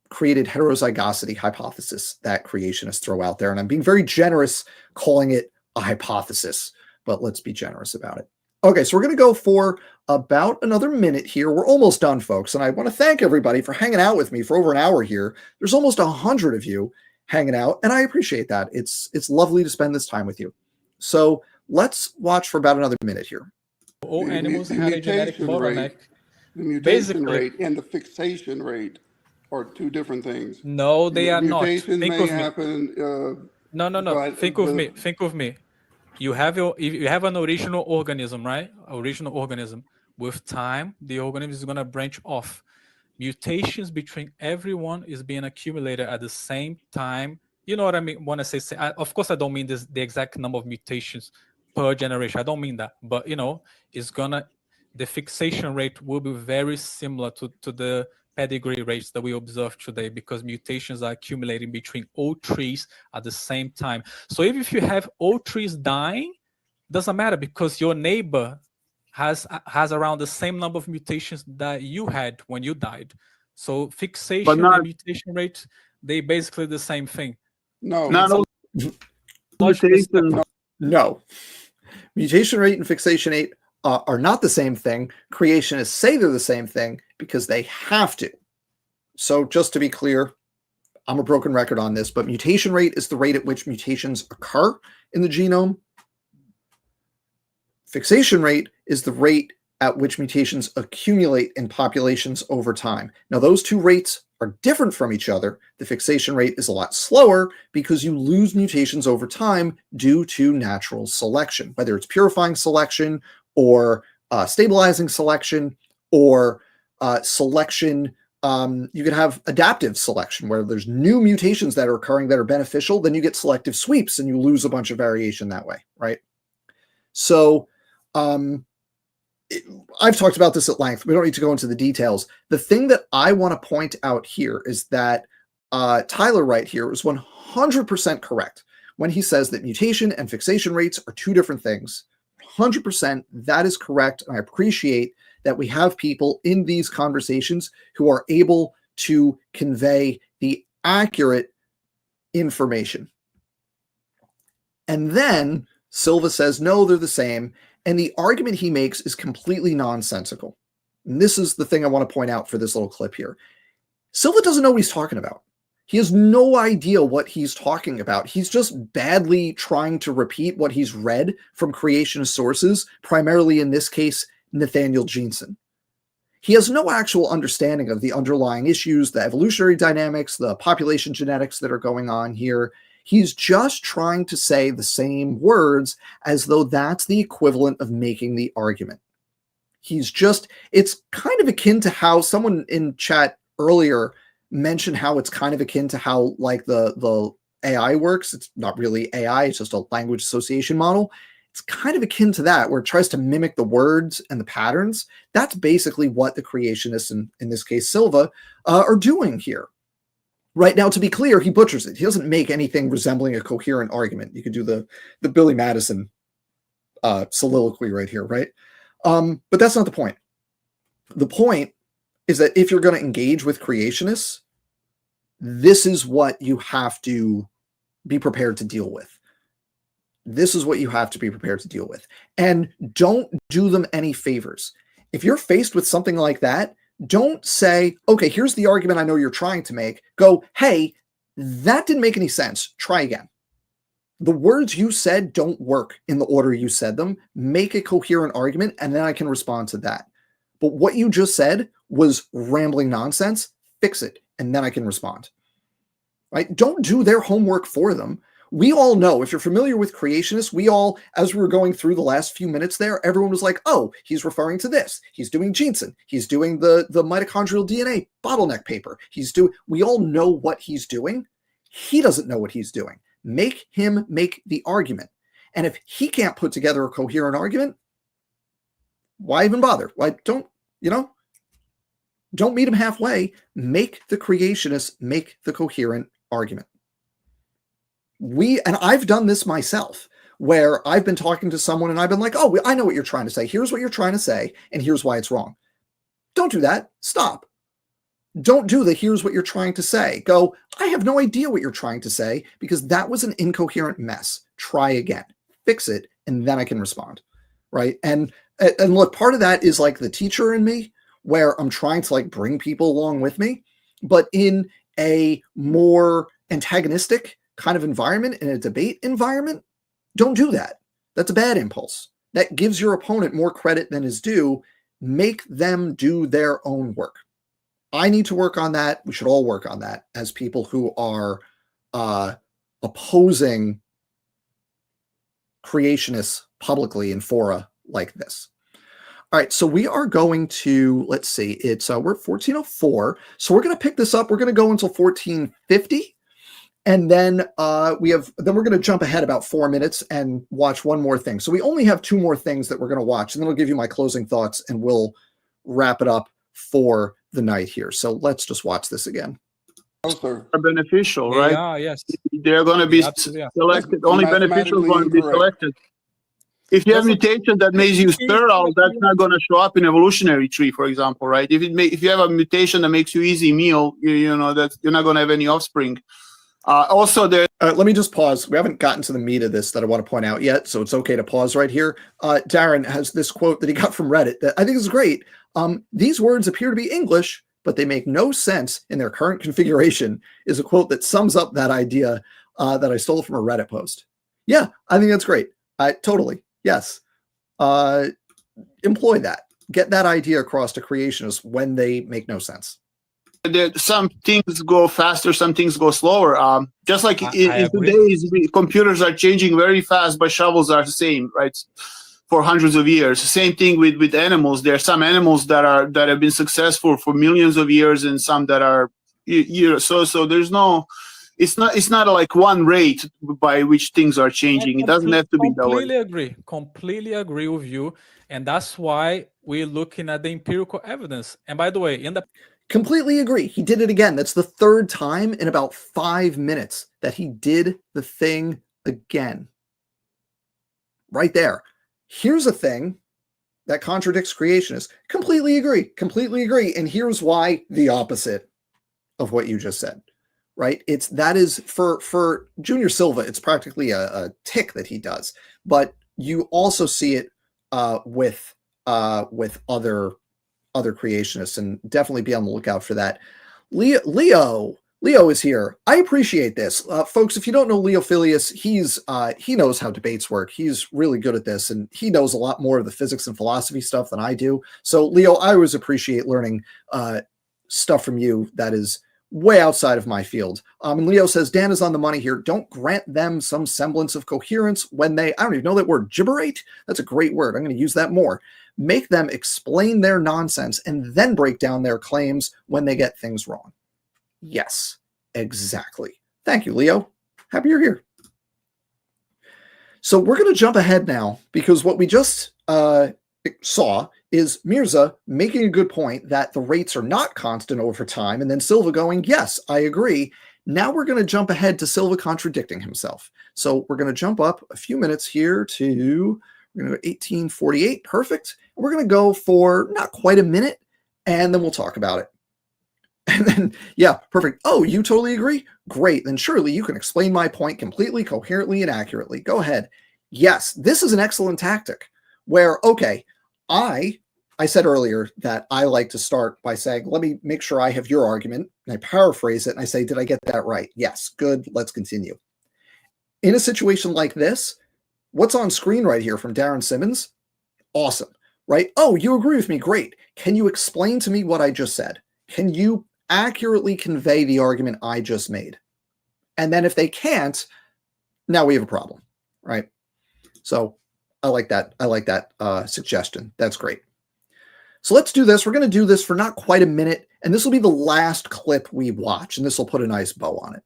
Speaker 1: created heterozygosity hypothesis that creationists throw out there. And I'm being very generous calling it a hypothesis, but let's be generous about it. Okay, so we're going to go for about another minute here. We're almost done, folks. And I want to thank everybody for hanging out with me for over an hour here. There's almost 100 of you hanging out, and I appreciate that. It's lovely to spend this time with you. So let's watch for about another minute here.
Speaker 4: All animals had a genetic bottleneck.
Speaker 6: The mutation rate and the fixation rate are 2 different things.
Speaker 4: No, they are not.
Speaker 6: Mutations may happen.
Speaker 4: No. Think of me. You have an original organism, right? Original organism. With time, the organism is going to branch off. Mutations between everyone is being accumulated at the same time. You know what I mean when I say of course I don't mean the exact number of mutations per generation. I don't mean that, but the fixation rate will be very similar to the pedigree rates that we observe today, because mutations are accumulating between all trees at the same time. So if you have all trees dying, doesn't matter, because your neighbor has around the same number of mutations that you had when you died. So fixation and mutation rate, they basically the same thing.
Speaker 6: No.
Speaker 1: No. Mutation rate and fixation rate are not the same thing. Creationists say they're the same thing because they have to. So just to be clear, I'm a broken record on this, but mutation rate is the rate at which mutations occur in the genome. Fixation rate is the rate at which mutations accumulate in populations over time. Now, those 2 rates are different from each other. The fixation rate is a lot slower because you lose mutations over time due to natural selection, whether it's purifying selection or stabilizing selection or selection. You could have adaptive selection where there's new mutations that are occurring that are beneficial. Then you get selective sweeps and you lose a bunch of variation that way, right? So I've talked about this at length. We don't need to go into the details. The thing that I want to point out here is that Tyler right here is 100% correct when he says that mutation and fixation rates are 2 different things. 100%, that is correct. And I appreciate that we have people in these conversations who are able to convey the accurate information. And then Silva says, no, they're the same. And the argument he makes is completely nonsensical. And this is the thing I want to point out for this little clip here. Silva doesn't know what he's talking about. He has no idea what he's talking about. He's just badly trying to repeat what he's read from creationist sources, primarily in this case, Nathaniel Jeanson. He has no actual understanding of the underlying issues, the evolutionary dynamics, the population genetics that are going on here. He's just trying to say the same words as though that's the equivalent of making the argument. It's kind of akin to how someone in chat earlier mentioned how it's kind of akin to how like the AI works. It's not really AI, it's just a language association model. It's kind of akin to that, where it tries to mimic the words and the patterns. That's basically what the creationists, in this case Silva, are doing here. Right now, to be clear, he butchers it. He doesn't make anything resembling a coherent argument. You could do the Billy Madison soliloquy right here, right? But that's not the point. The point is that if you're going to engage with creationists, this is what you have to be prepared to deal with. This is what you have to be prepared to deal with. And don't do them any favors. If you're faced with something like that, don't say, okay, here's the argument I know you're trying to make. Go, hey, that didn't make any sense. Try again. The words you said don't work in the order you said them. Make a coherent argument, and then I can respond to that. But what you just said was rambling nonsense. Fix it, and then I can respond. Right? Don't do their homework for them. We all know, if you're familiar with creationists, we all, as we were going through the last few minutes there, everyone was like, oh, he's referring to this. He's doing Jensen. He's doing the mitochondrial DNA bottleneck paper. We all know what he's doing. He doesn't know what he's doing. Make him make the argument. And if he can't put together a coherent argument, why even bother? Why don't meet him halfway. Make the creationists make the coherent argument. And I've done this myself, where I've been talking to someone and I've been like, oh, I know what you're trying to say. Here's what you're trying to say, and here's why it's wrong. Don't do that. Stop. Don't do the here's what you're trying to say. Go, I have no idea what you're trying to say because that was an incoherent mess. Try again. Fix it, and then I can respond. Right? And look, part of that is like the teacher in me, where I'm trying to like bring people along with me, but in a more antagonistic kind of environment, in a debate environment, don't do that. That's a bad impulse. That gives your opponent more credit than is due. Make them do their own work. I need to work on that. We should all work on that as people who are opposing creationists publicly in fora like this. All right, so we are going to, let's see, we're at 1404. So we're going to pick this up. We're going to go until 1450. And then we're going to jump ahead about 4 minutes and watch one more thing. So we only have 2 more things that we're going to watch, and then I'll give you my closing thoughts and we'll wrap it up for the night here. So let's just watch this again.
Speaker 6: Are
Speaker 5: beneficial, right?
Speaker 4: Yeah, yes.
Speaker 5: They're going to be
Speaker 4: Absolutely, yeah.
Speaker 5: selected. Only beneficial is going to be selected. If you have mutation that makes you sterile, that's not going to show up in evolutionary tree, for example, right? If you have a mutation that makes you easy meal, you know that you're not going to have any offspring. Let me just pause. We haven't gotten to the meat of this that I want to point out yet, so it's okay to pause right here. Darren has this quote that he got from Reddit that I think is great. These words appear to be English, but they make no sense in their current configuration, is a quote that sums up that idea that I stole from a Reddit post. Yeah, I think that's great. Totally. Yes. Employ that. Get that idea across to creationists when they make no sense. Some things go faster, some things go slower. Just like in today's computers are changing very fast, but shovels are the same, right? For hundreds of years. Same thing with animals. There are some animals that have been successful for millions of years, and some that are so there's no. It's not like one rate by which things are changing. It doesn't have to be that way.
Speaker 4: Completely agree with you, and that's why we're looking at the empirical evidence. And by the way,
Speaker 1: Completely agree. He did it again. That's the 3rd time in about 5 minutes that he did the thing again. Right there. Here's a thing that contradicts creationists. Completely agree. Completely agree. And here's why the opposite of what you just said. Right? That is for Junior Silva, it's practically a tick that he does. But you also see it with other creationists, and definitely be on the lookout for that. Leo is here. I appreciate this. Folks, if you don't know Leo Filius, he knows how debates work. He's really good at this, and he knows a lot more of the physics and philosophy stuff than I do. So Leo, I always appreciate learning stuff from you that is way outside of my field. And Leo says, Dan is on the money here. Don't grant them some semblance of coherence when I don't even know that word, gibberate. That's a great word. I'm going to use that more. Make them explain their nonsense and then break down their claims when they get things wrong. Yes, exactly. Thank you, Leo. Happy you're here. So we're going to jump ahead now because what we just saw is Mirza making a good point that the rates are not constant over time, and then Silva going, yes, I agree. Now we're going to jump ahead to Silva contradicting himself. So we're going to jump up a few minutes here to, we're going to go 1848, perfect. We're going to go for not quite a minute, and then we'll talk about it. And then, yeah, perfect. Oh, you totally agree? Great. Then surely you can explain my point completely, coherently, and accurately. Go ahead. Yes, this is an excellent tactic where, okay, I said earlier that I like to start by saying, let me make sure I have your argument. And I paraphrase it and I say, did I get that right? Yes, good. Let's continue. In a situation like this, what's on screen right here from Darren Simmons? Awesome, right? Oh, you agree with me? Great. Can you explain to me what I just said? Can you accurately convey the argument I just made? And then if they can't, now we have a problem, right? So I like that. I like that suggestion. That's great. So let's do this. We're going to do this for not quite a minute, and this will be the last clip we watch, and this will put a nice bow on it.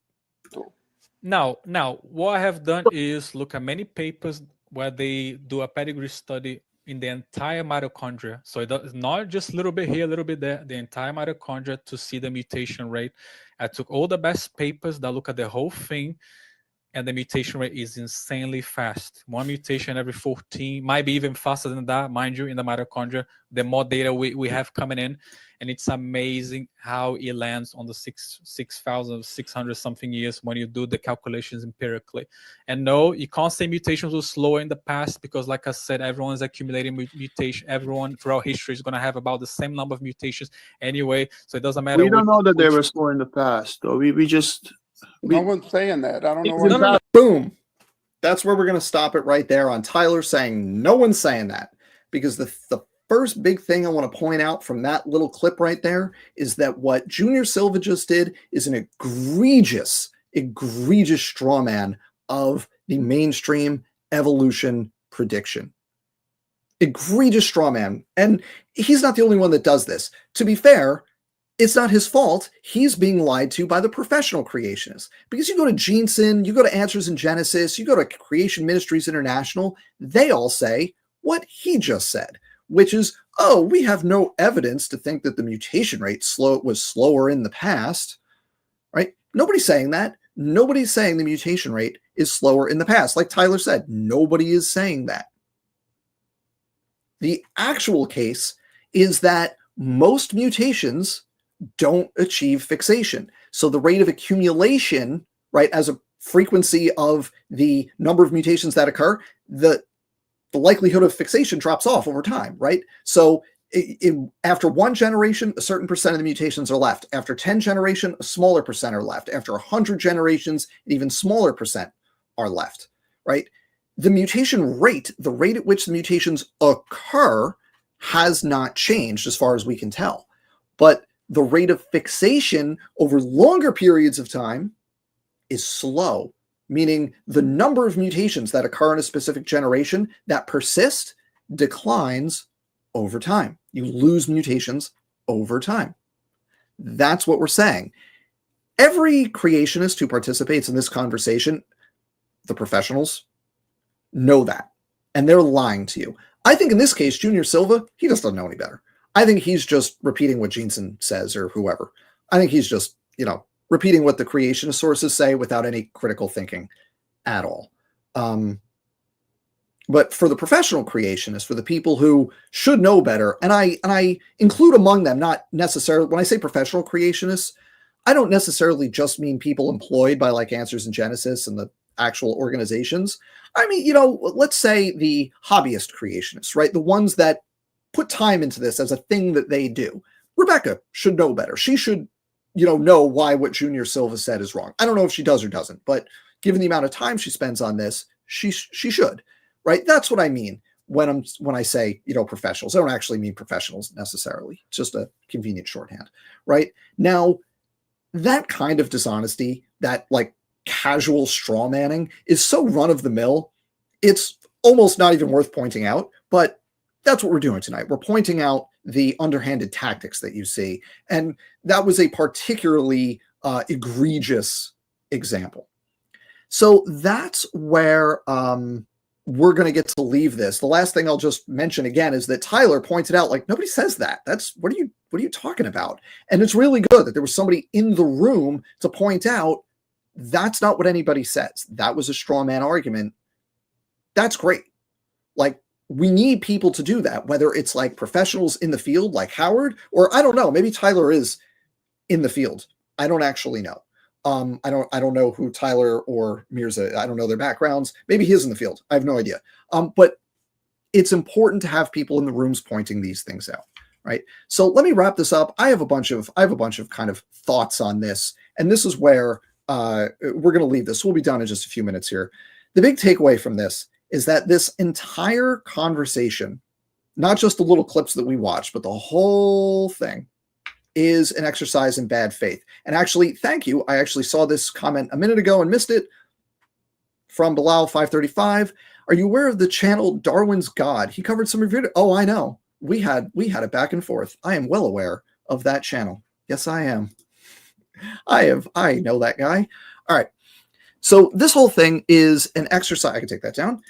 Speaker 4: Now, what I have done is look at many papers where they do a pedigree study in the entire mitochondria. So it's not just a little bit here, a little bit there, the entire mitochondria to see the mutation rate. I took all the best papers that look at the whole thing, and the mutation rate is insanely fast. One mutation every 14, might be even faster than that, mind you, in the mitochondria, the more data we have coming in. And it's amazing how it lands on the 6,600 something years when you do the calculations empirically. And no, you can't say mutations were slower in the past because, like I said, everyone's accumulating mutation. Everyone throughout history is going to have about the same number of mutations anyway. So it doesn't matter.
Speaker 5: We don't know that they were slower in the past, though.
Speaker 6: No one's saying that. I don't know
Speaker 1: what. Boom. That's where we're going to stop it right there on Tyler saying no one's saying that, because the first big thing I want to point out from that little clip right there is that what Junior Silva just did is an egregious straw man of the mainstream evolution prediction. Egregious straw man. And he's not the only one that does this. To be fair, it's not his fault. He's being lied to by the professional creationists. Because you go to Genesen, you go to Answers in Genesis, you go to Creation Ministries International, they all say what he just said, which is, oh, we have no evidence to think that the mutation rate was slower in the past, right? Nobody's saying that. Nobody's saying the mutation rate is slower in the past. Like Tyler said, nobody is saying that. The actual case is that most mutations don't achieve fixation. So the rate of accumulation, right, as a frequency of the number of mutations that occur, the likelihood of fixation drops off over time, right? So after one generation, a certain percent of the mutations are left. After 10 generations, a smaller percent are left. After 100 generations, an even smaller percent are left, right? The mutation rate, the rate at which the mutations occur, has not changed as far as we can tell. But the rate of fixation over longer periods of time is slow, meaning the number of mutations that occur in a specific generation that persist declines over time. You lose mutations over time. That's what we're saying. Every creationist who participates in this conversation, the professionals, know that. And they're lying to you. I think in this case, Junior Silva, he just doesn't know any better. I think he's just repeating what Genesen says or whoever. I think he's just, repeating what the creationist sources say without any critical thinking at all. But for the professional creationists, for the people who should know better, and I include among them, not necessarily, when I say professional creationists, I don't necessarily just mean people employed by like Answers in Genesis and the actual organizations. I mean, let's say the hobbyist creationists, right? The ones that put time into this as a thing that they do. Rebecca should know better. She should, know why what Junior Silva said is wrong. I don't know if she does or doesn't, but given the amount of time she spends on this, she should, right? That's what I mean when I say, professionals. I don't actually mean professionals necessarily. It's just a convenient shorthand, right? Now, that kind of dishonesty, that like casual straw manning, is so run of the mill, it's almost not even worth pointing out, but that's what we're doing tonight. We're pointing out the underhanded tactics that you see. And that was a particularly egregious example. So that's where we're going to get to leave this. The last thing I'll just mention again is that Tyler pointed out, like, nobody says that. What are you talking about? And it's really good that there was somebody in the room to point out that's not what anybody says. That was a straw man argument. That's great. Like, we need people to do that, whether it's like professionals in the field like Howard, or I don't know, maybe Tyler is in the field. I don't actually know. I don't know who Tyler or Mirza, I don't know their backgrounds. Maybe he is in the field. I have no idea. But it's important to have people in the rooms pointing these things out, right? So let me wrap this up. I have a bunch of kind of thoughts on this, and this is where we're going to leave this. We'll be done in just a few minutes here. The big takeaway from this is that this entire conversation, not just the little clips that we watched, but the whole thing, is an exercise in bad faith. And actually, thank you. I actually saw this comment a minute ago and missed it from Bilal 535. Are you aware of the channel Darwin's God? He covered some of your. Oh, I know. We had it back and forth. I am well aware of that channel. Yes, I am. I know that guy. All right. So this whole thing is an exercise. I can take that down.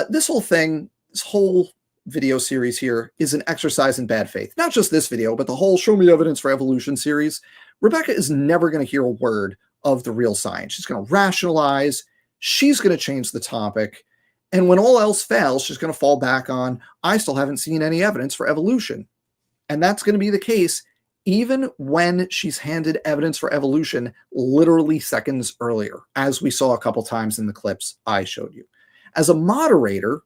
Speaker 1: This whole video series here is an exercise in bad faith. Not just this video, but the whole Show Me Evidence for Evolution series. Rebecca is never going to hear a word of the real science. She's going to rationalize. She's going to change the topic. And when all else fails, she's going to fall back on, I still haven't seen any evidence for evolution. And that's going to be the case even when she's handed evidence for evolution literally seconds earlier, as we saw a couple times in the clips I showed you. As a moderator,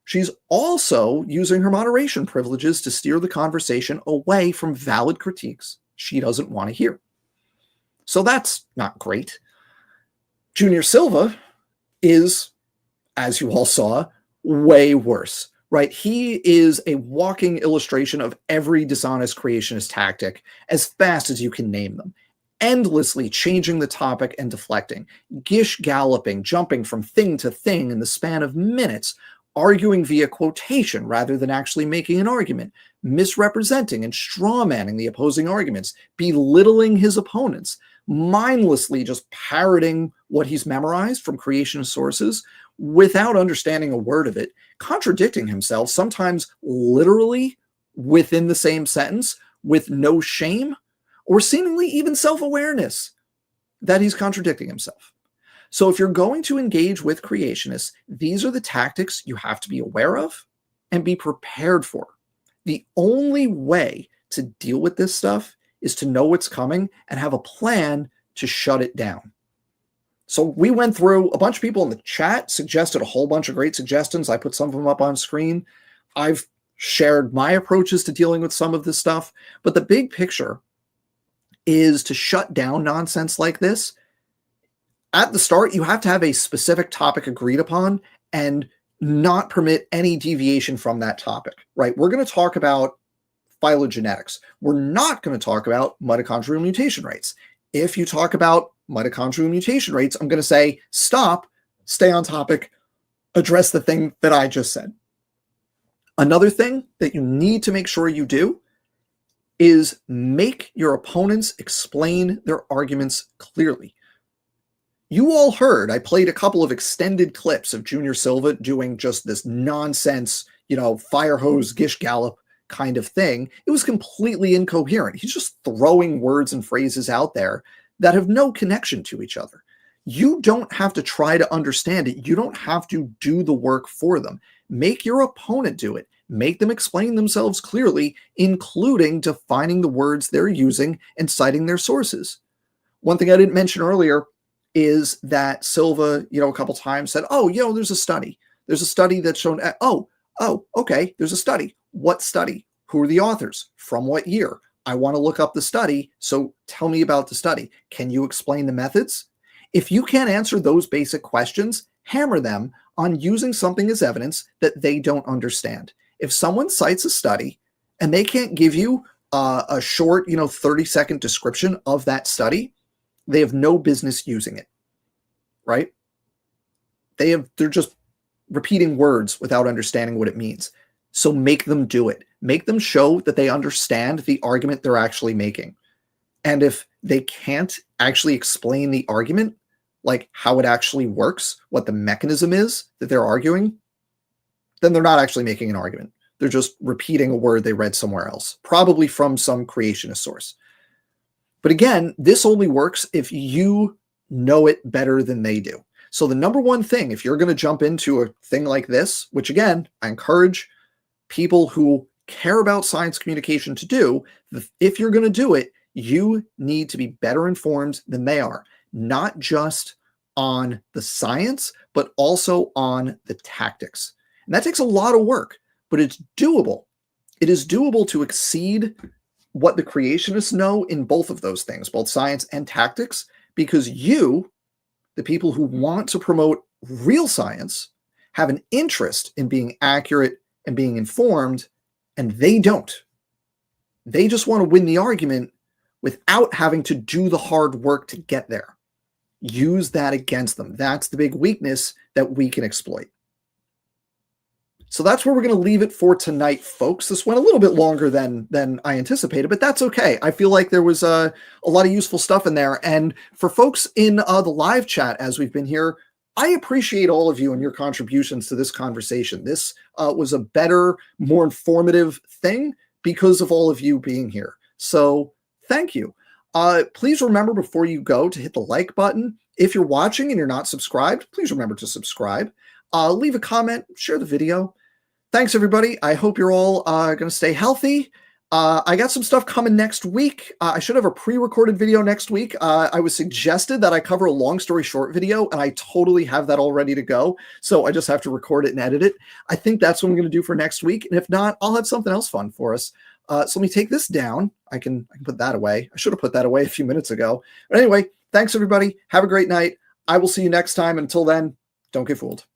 Speaker 1: she's also using her moderation privileges to steer the conversation away from valid critiques she doesn't want to hear. So that's not great. Junior Silva is, as you all saw, way worse, right? He is a walking illustration of every dishonest creationist tactic as fast as you can name them. Endlessly changing the topic and deflecting, gish galloping, jumping from thing to thing in the span of minutes, arguing via quotation rather than actually making an argument, misrepresenting and strawmanning the opposing arguments, belittling his opponents, mindlessly just parroting what he's memorized from creationist sources without understanding a word of it, contradicting himself, sometimes literally within the same sentence, with no shame or seemingly even self-awareness that he's contradicting himself. So if you're going to engage with creationists, these are the tactics you have to be aware of and be prepared for. The only way to deal with this stuff is to know what's coming and have a plan to shut it down. So we went through, a bunch of people in the chat suggested a whole bunch of great suggestions. I put some of them up on screen. I've shared my approaches to dealing with some of this stuff, but the big picture is to shut down nonsense like this. At the start, you have to have a specific topic agreed upon and not permit any deviation from that topic, right? We're going to talk about phylogenetics. We're not going to talk about mitochondrial mutation rates. If you talk about mitochondrial mutation rates, I'm going to say, stop, stay on topic, address the thing that I just said. Another thing that you need to make sure you do is make your opponents explain their arguments clearly. You all heard, I played a couple of extended clips of Junior Silva doing just this nonsense, firehose, gish gallop kind of thing. It was completely incoherent. He's just throwing words and phrases out there that have no connection to each other. You don't have to try to understand it. You don't have to do the work for them. Make your opponent do it. Make them explain themselves clearly, including defining the words they're using and citing their sources. One thing I didn't mention earlier is that Silva, a couple times said, there's a study. There's a study that's shown, okay, there's a study. What study? Who are the authors? From what year? I want to look up the study, so tell me about the study. Can you explain the methods? If you can't answer those basic questions, hammer them on using something as evidence that they don't understand. If someone cites a study and they can't give you a short, 30-second description of that study, they have no business using it, right? They're just repeating words without understanding what it means. So make them do it. Make them show that they understand the argument they're actually making. And if they can't actually explain the argument, like how it actually works, what the mechanism is that they're arguing, then they're not actually making an argument. They're just repeating a word they read somewhere else, probably from some creationist source. But again, this only works if you know it better than they do. So the number one thing, if you're going to jump into a thing like this, which again, I encourage people who care about science communication to do, if you're going to do it, you need to be better informed than they are, not just on the science, but also on the tactics. And that takes a lot of work, but it's doable. It is doable to exceed what the creationists know in both of those things, both science and tactics, because you, the people who want to promote real science, have an interest in being accurate and being informed, and they don't. They just want to win the argument without having to do the hard work to get there. Use that against them. That's the big weakness that we can exploit. So that's where we're going to leave it for tonight, folks. This went a little bit longer than I anticipated, but that's okay. I feel like there was a lot of useful stuff in there. And for folks in the live chat, as we've been here, I appreciate all of you and your contributions to this conversation. This was a better, more informative thing because of all of you being here. So thank you. Please remember before you go to hit the like button. If you're watching and you're not subscribed, please remember to subscribe. Leave a comment, share the video. Thanks, everybody. I hope you're all going to stay healthy. I got some stuff coming next week. I should have a pre-recorded video next week. I was suggested that I cover a long story short video, and I totally have that all ready to go. So I just have to record it and edit it. I think that's what I'm going to do for next week. And if not, I'll have something else fun for us. So let me take this down. I can put that away. I should have put that away a few minutes ago. But anyway, thanks, everybody. Have a great night. I will see you next time. Until then, don't get fooled.